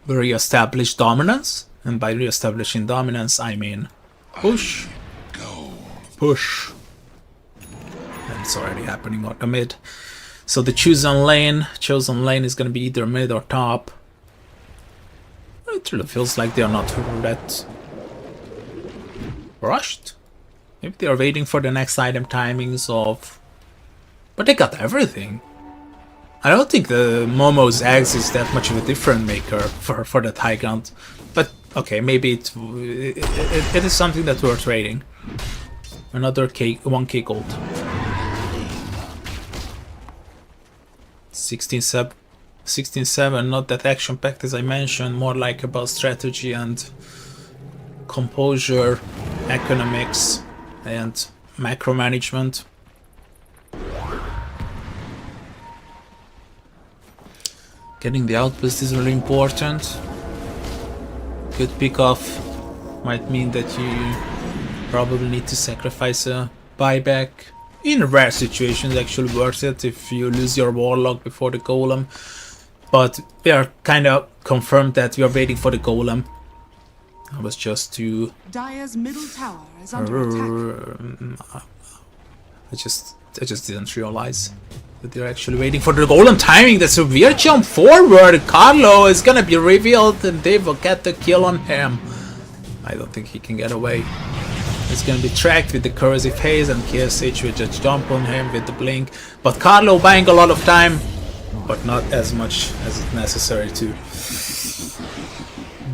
we re-establish dominance, and by re-establishing dominance, I mean push, push. And it's already happening on the mid. So the chosen lane is gonna be either mid or top. It really feels like they are not that rushed. Maybe they are waiting for the next item timings of... But they got everything. I don't think the Momo's eggs is that much of a different maker for that high ground. But okay, maybe it is something that we're trading. Another cake, 1k gold. 16-7, not that action packed as I mentioned, more like about strategy and composure, economics, and macro management. Getting the outpost is really important. Good pick off might mean that you probably need to sacrifice a buyback. In rare situations, actually worth it if you lose your warlock before the golem. But we are kind of confirmed that we are waiting for the golem. I was just too... Dire's middle tower is under attack. I just didn't realize that they're actually waiting for the golem timing. That's a weird jump forward. Carlo is gonna be revealed and they will get the kill on him. I don't think he can get away. He's gonna be tracked with the corrosive haze and KSH will just jump on him with the blink. But Carlo buying a lot of time, but not as much as it's necessary to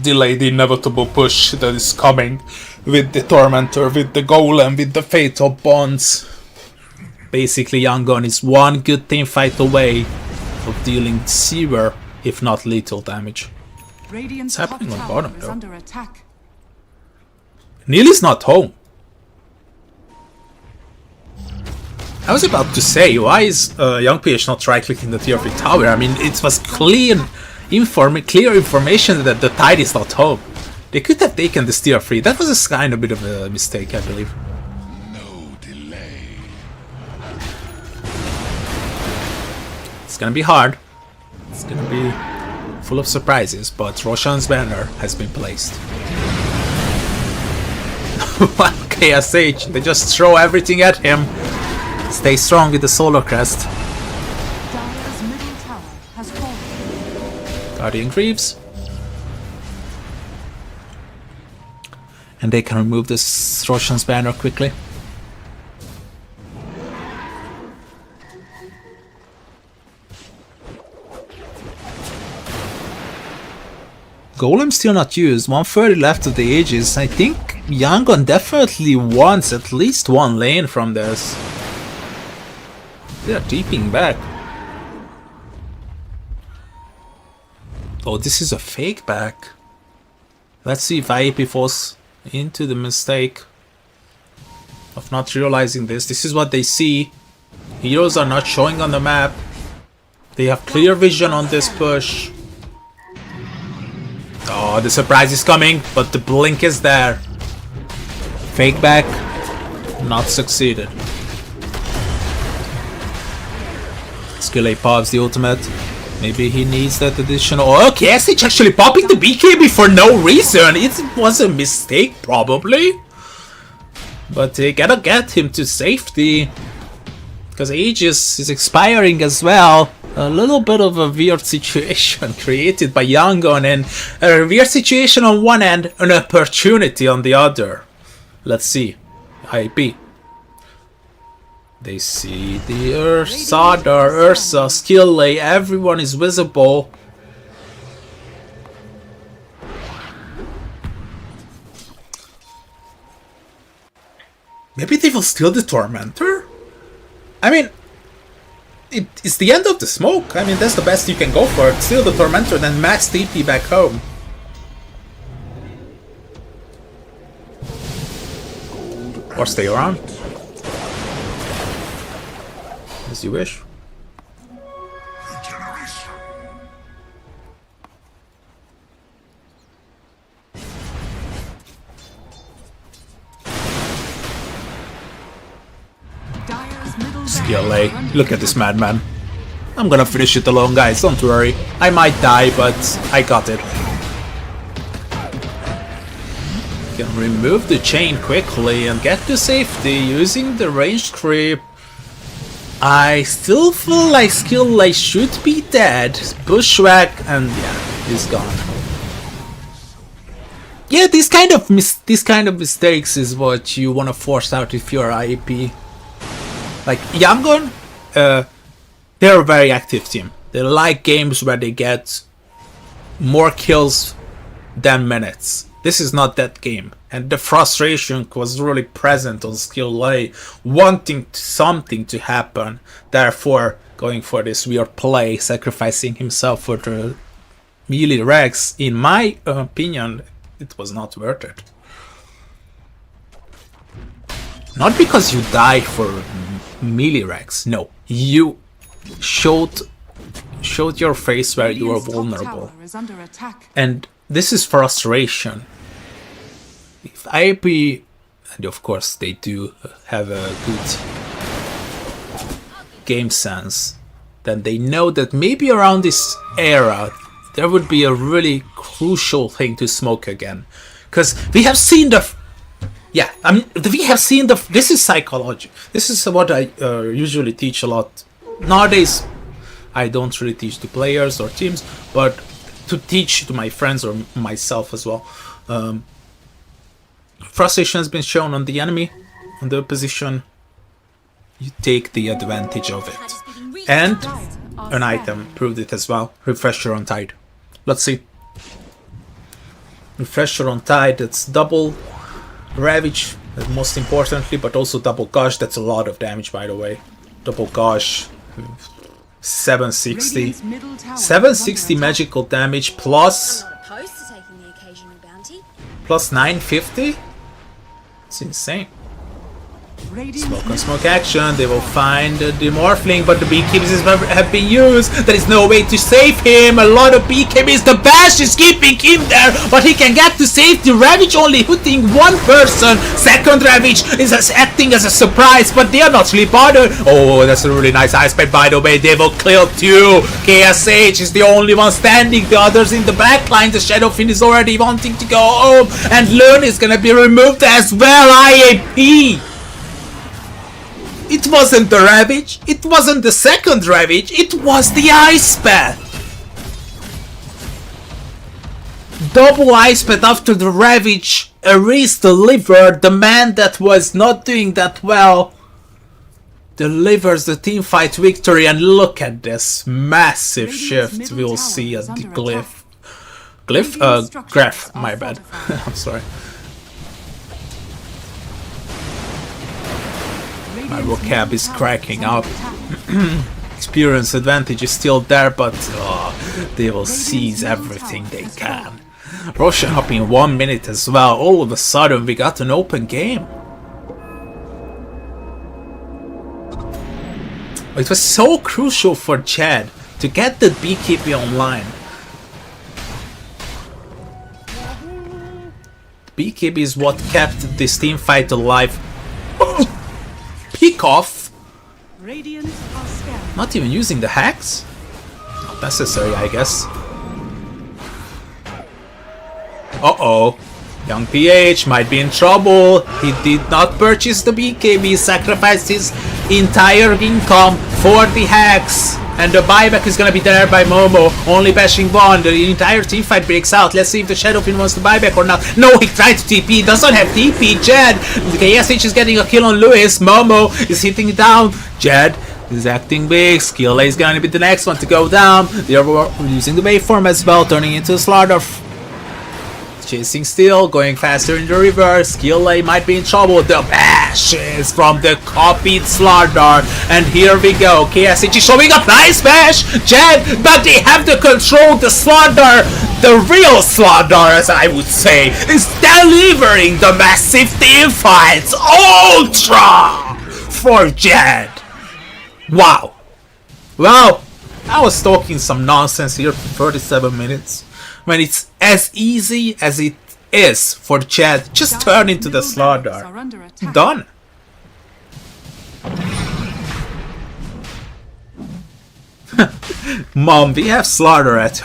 delay the inevitable push that is coming with the Tormentor, with the Golem, with the Fatal Bonds. Basically, Yangon is one good team fight away of dealing severe, if not lethal damage. Radiant's It's happening top on tower bottom is though. under attack. Neely's not home. I was about to say, why is Young PH not right-clicking the tier 3 tower? I mean, it was clear information that the Tide is not home. They could have taken this tier 3. That was a kind of bit of a mistake, I believe. No delay. It's gonna be hard. It's gonna be full of surprises, but Roshan's banner has been placed. KSH, they just throw everything at him. Stay strong with the Solar Crest. Dire's middle tower has fallen. Guardian Greaves. And they can remove this Roshan's banner quickly. Golem still not used, 130 left of the Aegis. I think Yangon definitely wants at least one lane from this. They are deeping back. Oh, this is a fake back. Let's see if IAP falls into the mistake of not realizing this. This is what they see. Heroes are not showing on the map. They have clear vision on this push. Oh, the surprise is coming, but the blink is there. Fake back, not succeeded. Skill A pops the ultimate. Maybe he needs that additional... Oh, KSH actually popping the BKB for no reason. It was a mistake, probably. But they gotta get him to safety. Because Aegis is expiring as well. A little bit of a weird situation created by Yangon, and a weird situation on one end, an opportunity on the other. Let's see. IAP. They see the Ursa, skill lay, everyone is visible. Maybe they will steal the Tormentor? I mean, it's the end of the smoke. I mean, that's the best you can go for. Steal the Tormentor, then max TP back home. Or stay around. As you wish. Dire's middle Skill A. Look at this madman. I'm gonna finish it alone, guys. Don't worry. I might die, but I got it. Can remove the chain quickly and get to safety using the ranged creep. I still feel like Skill should be dead. Bushwhack, and yeah, he's gone. Yeah, this kind of mistakes is what you want to force out if you're IAP. Like Yangon, they're a very active team. They like games where they get more kills than minutes. This is not that game, and the frustration was really present on Skill A, wanting something to happen, therefore going for this weird play, sacrificing himself for the melee Rex. In my opinion, it was not worth it. Not because you died for melee Rex, no. You showed your face where you were vulnerable. And this is frustration. If IAP, and of course they do have a good game sense, then they know that maybe around this era there would be a really crucial thing to smoke again. Because we have seen this is psychology. This is what I usually teach a lot. Nowadays, I don't really teach to players or teams, but to teach to my friends or myself as well. Frustration has been shown on the enemy, on the opposition. You take the advantage of it. And an item proved it as well. Refresher on Tide. Let's see. Refresher on Tide, that's double Ravage, most importantly, but also double Gush. That's a lot of damage, by the way. Double Gush. 760. 760 magical damage plus... plus 950? It's insane. Smoke on smoke action, they will find the Morphling, but the beekeepers have been used. There is no way to save him. A lot of beekeepers, the bash is keeping him there, but he can get to safety. Ravage only hitting one person. Second Ravage is acting as a surprise, but they are not really bothered. Oh, that's a really nice ice pick, by the way. They will kill two. KSH is the only one standing, the others in the back line. The Shadowfin is already wanting to go home, and Learn is gonna be removed as well. IAP! It wasn't the Ravage, it wasn't the second Ravage, it was the Ice Path! Double Ice Path after the Ravage erased the liver. The man that was not doing that well delivers the teamfight victory, and look at this massive shift we'll see at the Glyph. Graph, my bad. I'm sorry. My vocab is cracking up. Experience advantage is still there, but they will seize everything they can. Roshan up in 1 minute as well. All of a sudden we got an open game. It was so crucial for Chad to get the beekeeping online. Beekeeping is what kept this team fight alive. Pick off. Not even using the hacks? Not necessary, I guess. Uh-oh. Young PH might be in trouble. He did not purchase the BKB, sacrificed his entire income for the hacks. And the buyback is gonna be there by Momo, only bashing one. The entire team fight breaks out. Let's see if the Shadowfin wants to buyback or not. No, he tried to TP, doesn't have TP. Jed, the KSH is getting a kill on Lewis. Momo is hitting it down. Jed is acting big. Skill A is gonna be the next one to go down. They are using the waveform as well, turning into a slaughter. Chasing still, going faster in the reverse. Skill A might be in trouble. The bashes from the copied Slardar. And here we go. KSH is showing up. Nice bash! Jed, but they have to control the Slardar. The real Slardar, as I would say, is delivering the massive team fights. Ultra! For Jed. Wow. Well, I was talking some nonsense here for 37 minutes. When it's as easy as it is for Chad, just turn into the Slardar. Done. Mom, we have Slardar at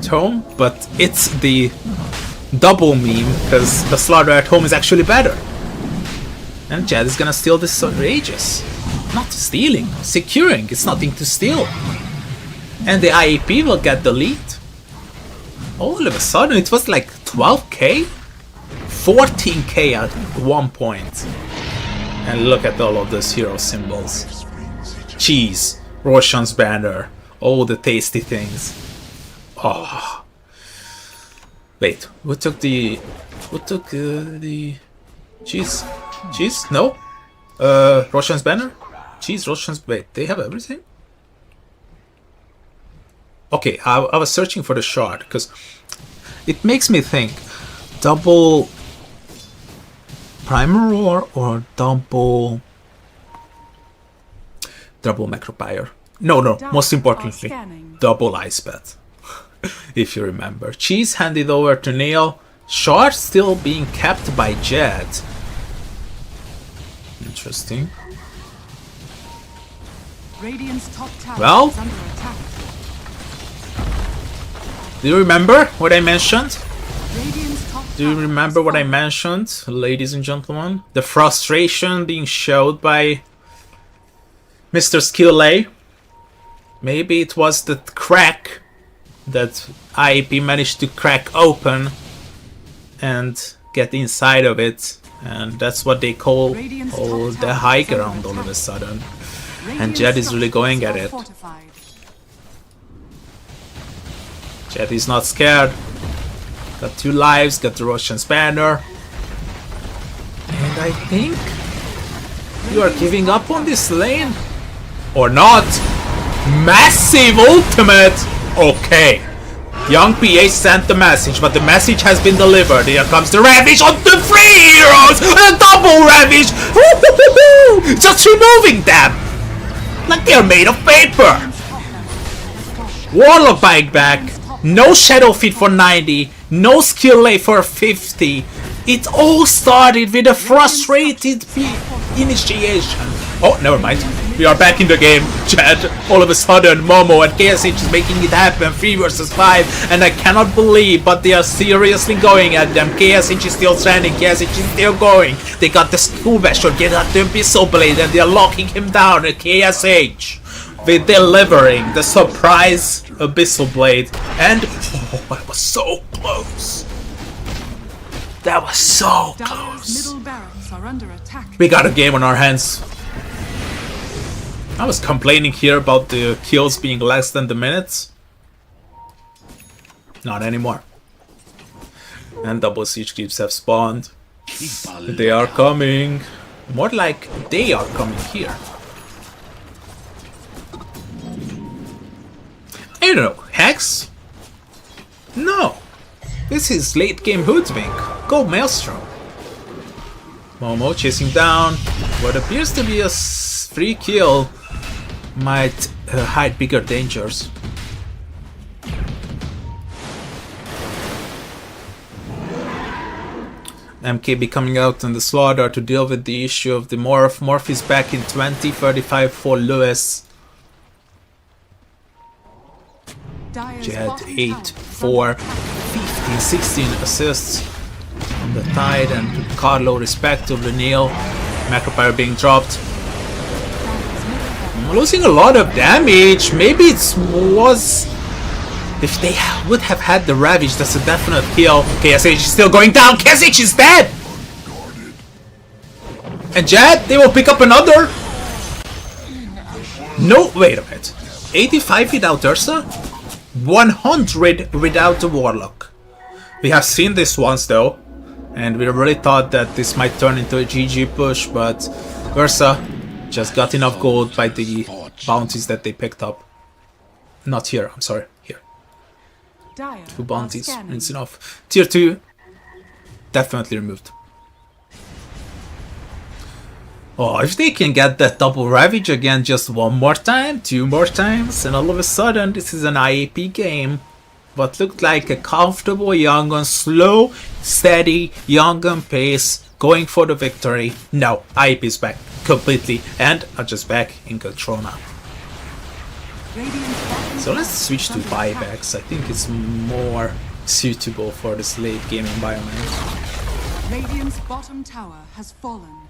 home, but it's the double meme because the Slardar at home is actually better. And Chad is gonna steal this for ages. Not stealing, securing. It's nothing to steal. And the IAP will get the lead. All of a sudden, it was like 12k? 14k at one point. And look at all of those hero symbols. Cheese, Roshan's banner, all the tasty things. Oh. Wait, what took the cheese? Cheese? No? Roshan's banner? Cheese, Roshan's... Wait, they have everything? Okay, I was searching for the shard, because it makes me think double primer roar or double macropire. No, most importantly, double ice bat. If you remember. Cheese handed over to Neil. Shard still being kept by Jed. Interesting. Radiant's top tower Well, is under attack. do you remember what I mentioned? Radiant's top Do you tower remember is what I falling. mentioned, ladies and gentlemen? The frustration being showed by Mr. Skillay. Maybe it was the crack that IAP managed to crack open and get inside of it. And that's what they call the high ground all of a sudden. And Jed is really going at it. Jed is not scared. Got 2 lives, got the Roshan's banner. And I think you are giving up on this lane. Or not. Massive ultimate! Okay. Young PA sent the message, but the message has been delivered. Here comes the Ravage on the 3 heroes! A double Ravage! Just removing them! Like they're made of paper! Warlock bike back. No Shadow Feet for 90. No Skill Lay for 50. It all started with a frustrated initiation. Oh, never mind. We are back in the game, Chad. All of a sudden, Momo and KSH is making it happen. 3 versus 5. And I cannot believe, but they are seriously going at them. KSH is still standing. KSH is still going. They got the School Basher, get out the Abyssal Blade, and they are locking him down. And KSH with delivering the surprise Abyssal Blade. And oh, that was so close. That was so Dire's close. middle barracks are under attack. We got a game on our hands. I was complaining here about the kills being less than the minutes. Not anymore. And double siege creeps have spawned. They are coming. More like they are coming here. I don't know. Hex? No. This is late game hoodwink. Go Maelstrom. Momo chasing down what appears to be a free kill. Might hide bigger dangers. MK be coming out on the slaughter to deal with the issue of the Morph. Morph is back in 2035 for Lewis. Dire's Jed bottom 8, tower is 4, under attack. 15, 16 assists on the Tide and Carlo respectively. Neil, Macropyre being dropped. I'm losing a lot of damage. Maybe it was... If they would have had the Ravage, that's a definite kill. KSH is still going down. KSH is dead! And Jed, they will pick up another. No, wait a minute. 85 without Ursa? 100 without the Warlock. We have seen this once though. And we really thought that this might turn into a GG push, but Ursa just got enough gold by the bounties that they picked up. Not here, I'm sorry, here. Dire 2 bounties, are scanning. it's enough. Tier 2, definitely removed. Oh, if they can get that double Ravage again just 1 more time, 2 more times, and all of a sudden this is an IAP game. What looked like a comfortable young gun, slow, steady, young gun pace, going for the victory. No, IAP is back completely, and are just back in control now. Radiant's bottom So let's tower switch is to under attack. buybacks. I think it's more suitable for this late game environment. Radiant's bottom tower has fallen.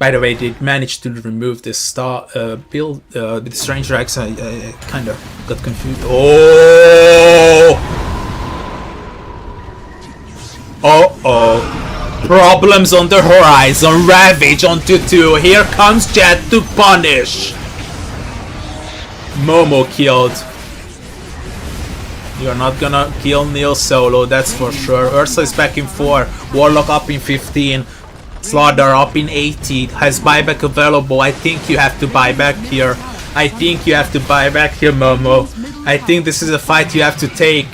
By the way, they managed to remove this star build with the Strange Rex. I kind of got confused. Oh! Uh-oh. Problems on the horizon. Ravage on 2-2. Here comes Jet to punish. Momo killed. You're not gonna kill Neil solo, that's for sure. Ursa is back in 4. Warlock up in 15. Slaughter up in 80. Has buyback available. I think you have to buy back here. I think you have to buy back here, Momo. I think this is a fight you have to take.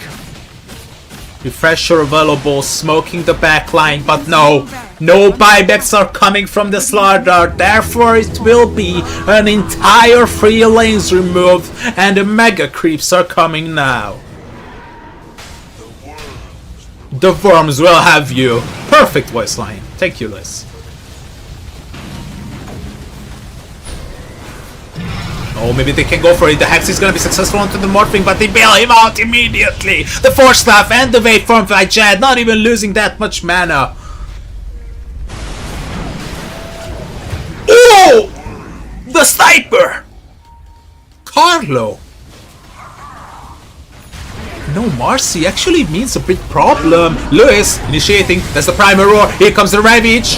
Refresher available, smoking the backline, but no buybacks are coming from the Slaughter, therefore it will be an entire 3 lanes removed, and the mega creeps are coming now. The worms will have you. Perfect voice line. Thank you, Liz. Oh, maybe they can go for it. The Hex is gonna be successful onto the Morphing, but they bail him out immediately. The Force Staff and the Waveform by Jed, not even losing that much mana. Oh! The Sniper! Carlo! No Marcy actually means a big problem. Lewis initiating. That's the Primal Roar. Here comes the Ravage.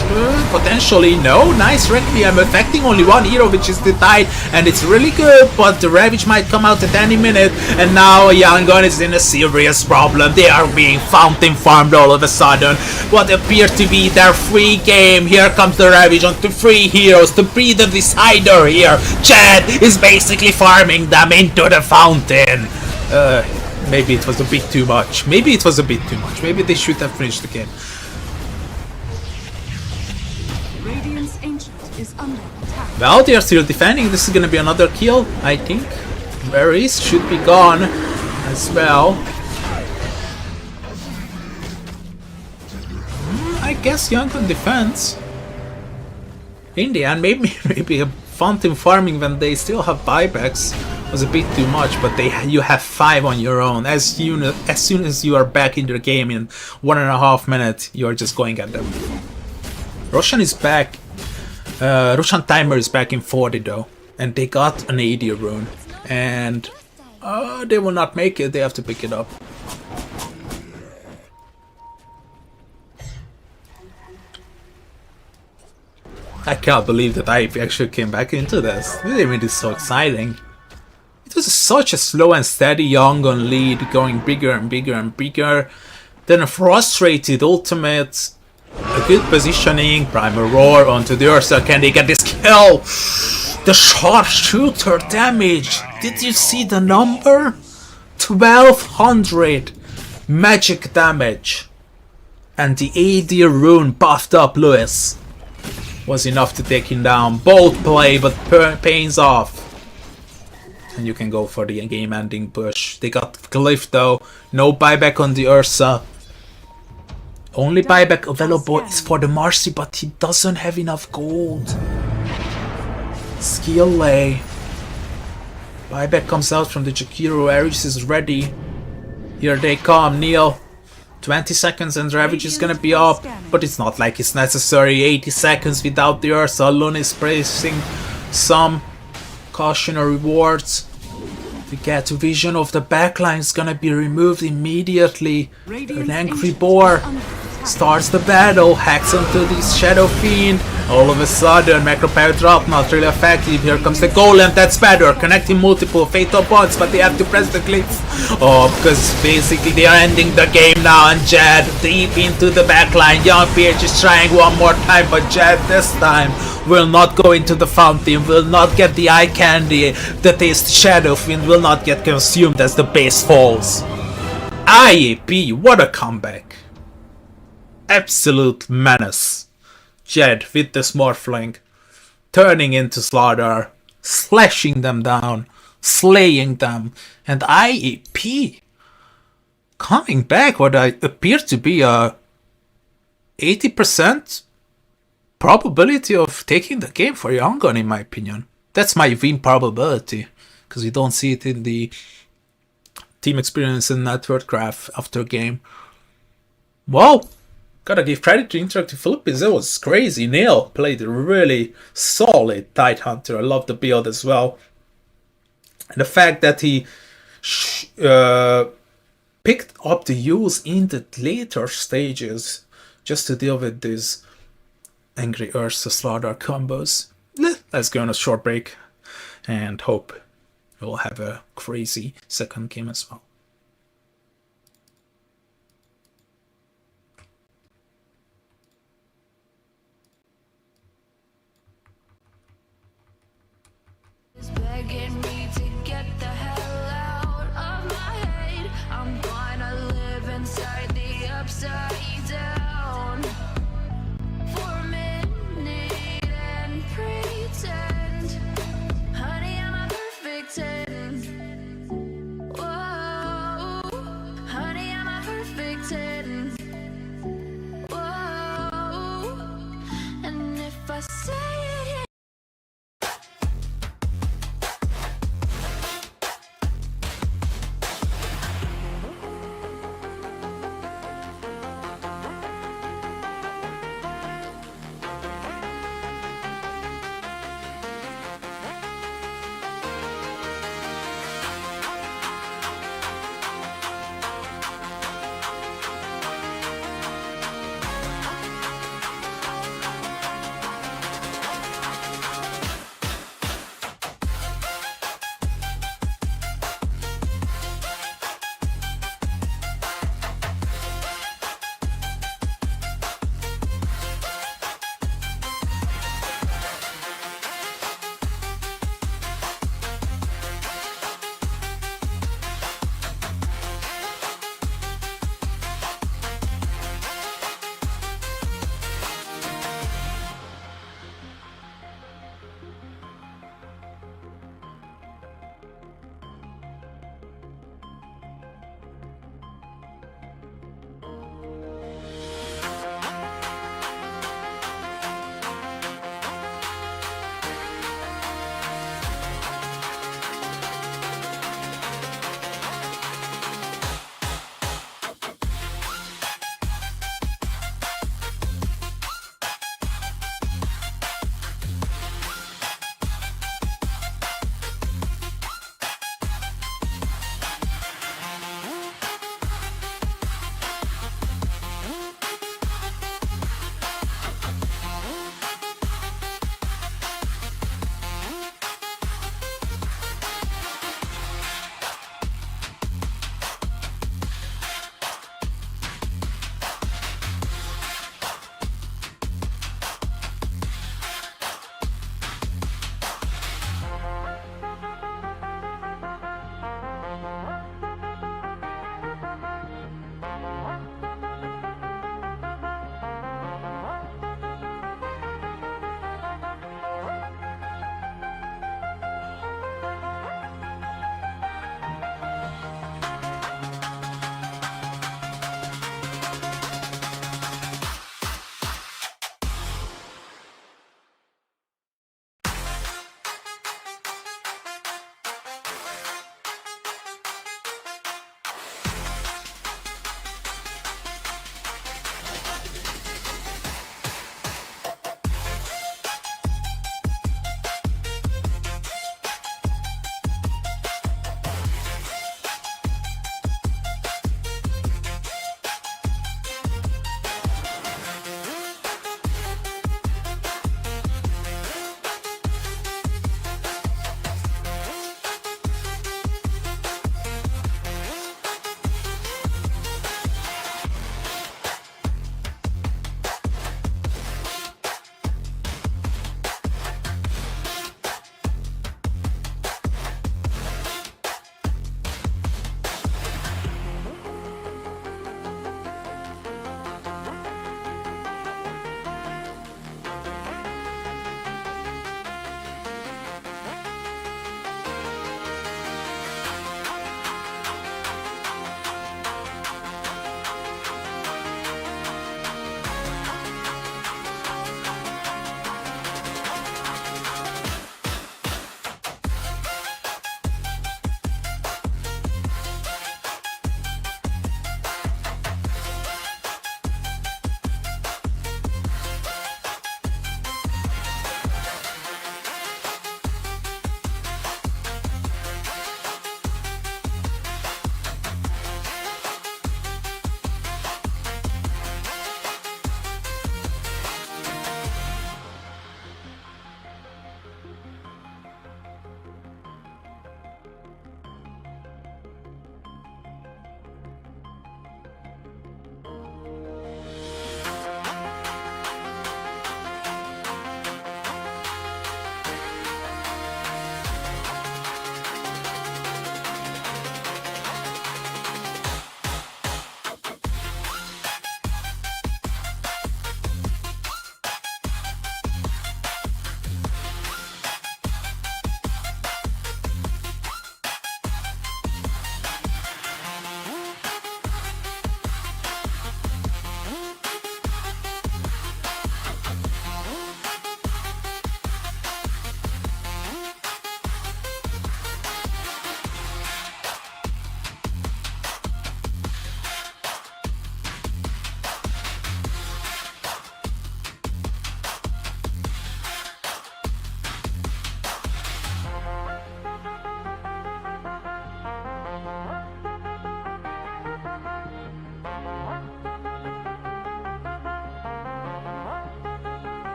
Potentially no. Nice Requiem affecting only one hero, which is the Tide, and it's really good. But the Ravage might come out at any minute. And now Young Gun is in a serious problem. They are being fountain farmed all of a sudden. What appears to be their free game. Here comes the Ravage onto 3 heroes to be the decider here. Chad is basically farming them into the fountain. Maybe it was a bit too much. Maybe it was a bit too much. Maybe they should have finished the game. Radiant's Ancient is under attack. Well, they are still defending. This is gonna be another kill, I think. Varys should be gone as well. I guess Youngton defends. In the end, maybe a fountain farming when they still have buybacks was a bit too much, but you have 5 on your own. As soon as you are back in the game in 1.5 minutes, you are just going at them. Roshan is back. Roshan timer is back in 40 though, and they got an AD rune, and they will not make it. They have to pick it up. I can't believe that IAP actually came back into this. This made it so exciting. It was such a slow and steady Young Gun lead, going bigger and bigger and bigger. Then a frustrated ultimate, a good positioning, Primal Roar onto the Ursa. Can they get this kill? The sharpshooter damage. Did you see the number? 1200 magic damage. And the AD rune buffed up Lewis was enough to take him down. Bold play, but pains off. And you can go for the game-ending push. They got Glyph though. No buyback on the Ursa. Only buyback available is for the Marcy, but he doesn't have enough gold. Skill lay. Buyback comes out from the Jakiro. Ares is ready. Here they come. Neil. 20 seconds and Ravage is gonna be up, but it's not like it's necessary. 80 seconds without the Ursa. Lun is pricing some cautionary rewards. To get vision of the backline is gonna be removed immediately. An angry boar starts the battle, hacks onto this Shadow Fiend. All of a sudden, macro power drop, not really effective. Here comes the Golem, that's better, connecting multiple fatal bonds, but they have to press the glyph. Oh, because basically they are ending the game now, and Jed deep into the backline. Young PH is trying one more time, but Jed this time will not go into the fountain, will not get the eye candy. The taste Shadow Fiend will not get consumed as the base falls. IAP, what a comeback. Absolute menace. Jed with the Smurfling, turning into Slaughter, slashing them down, slaying them, and IAP coming back what appears to be a 80% probability of taking the game for Young Gun, in my opinion. That's my win probability, because you don't see it in the team experience and network graph after game. Well, Gotta give credit to Interactive Philippines. It was crazy. Neil played a really solid Tidehunter. I love the build as well. And the fact that he picked up the use in the later stages just to deal with these Angry Ursa Slaughter combos. Let's go on a short break and hope we'll have a crazy second game as well. Begging me to get the hell out of my head. I'm gonna live inside the upside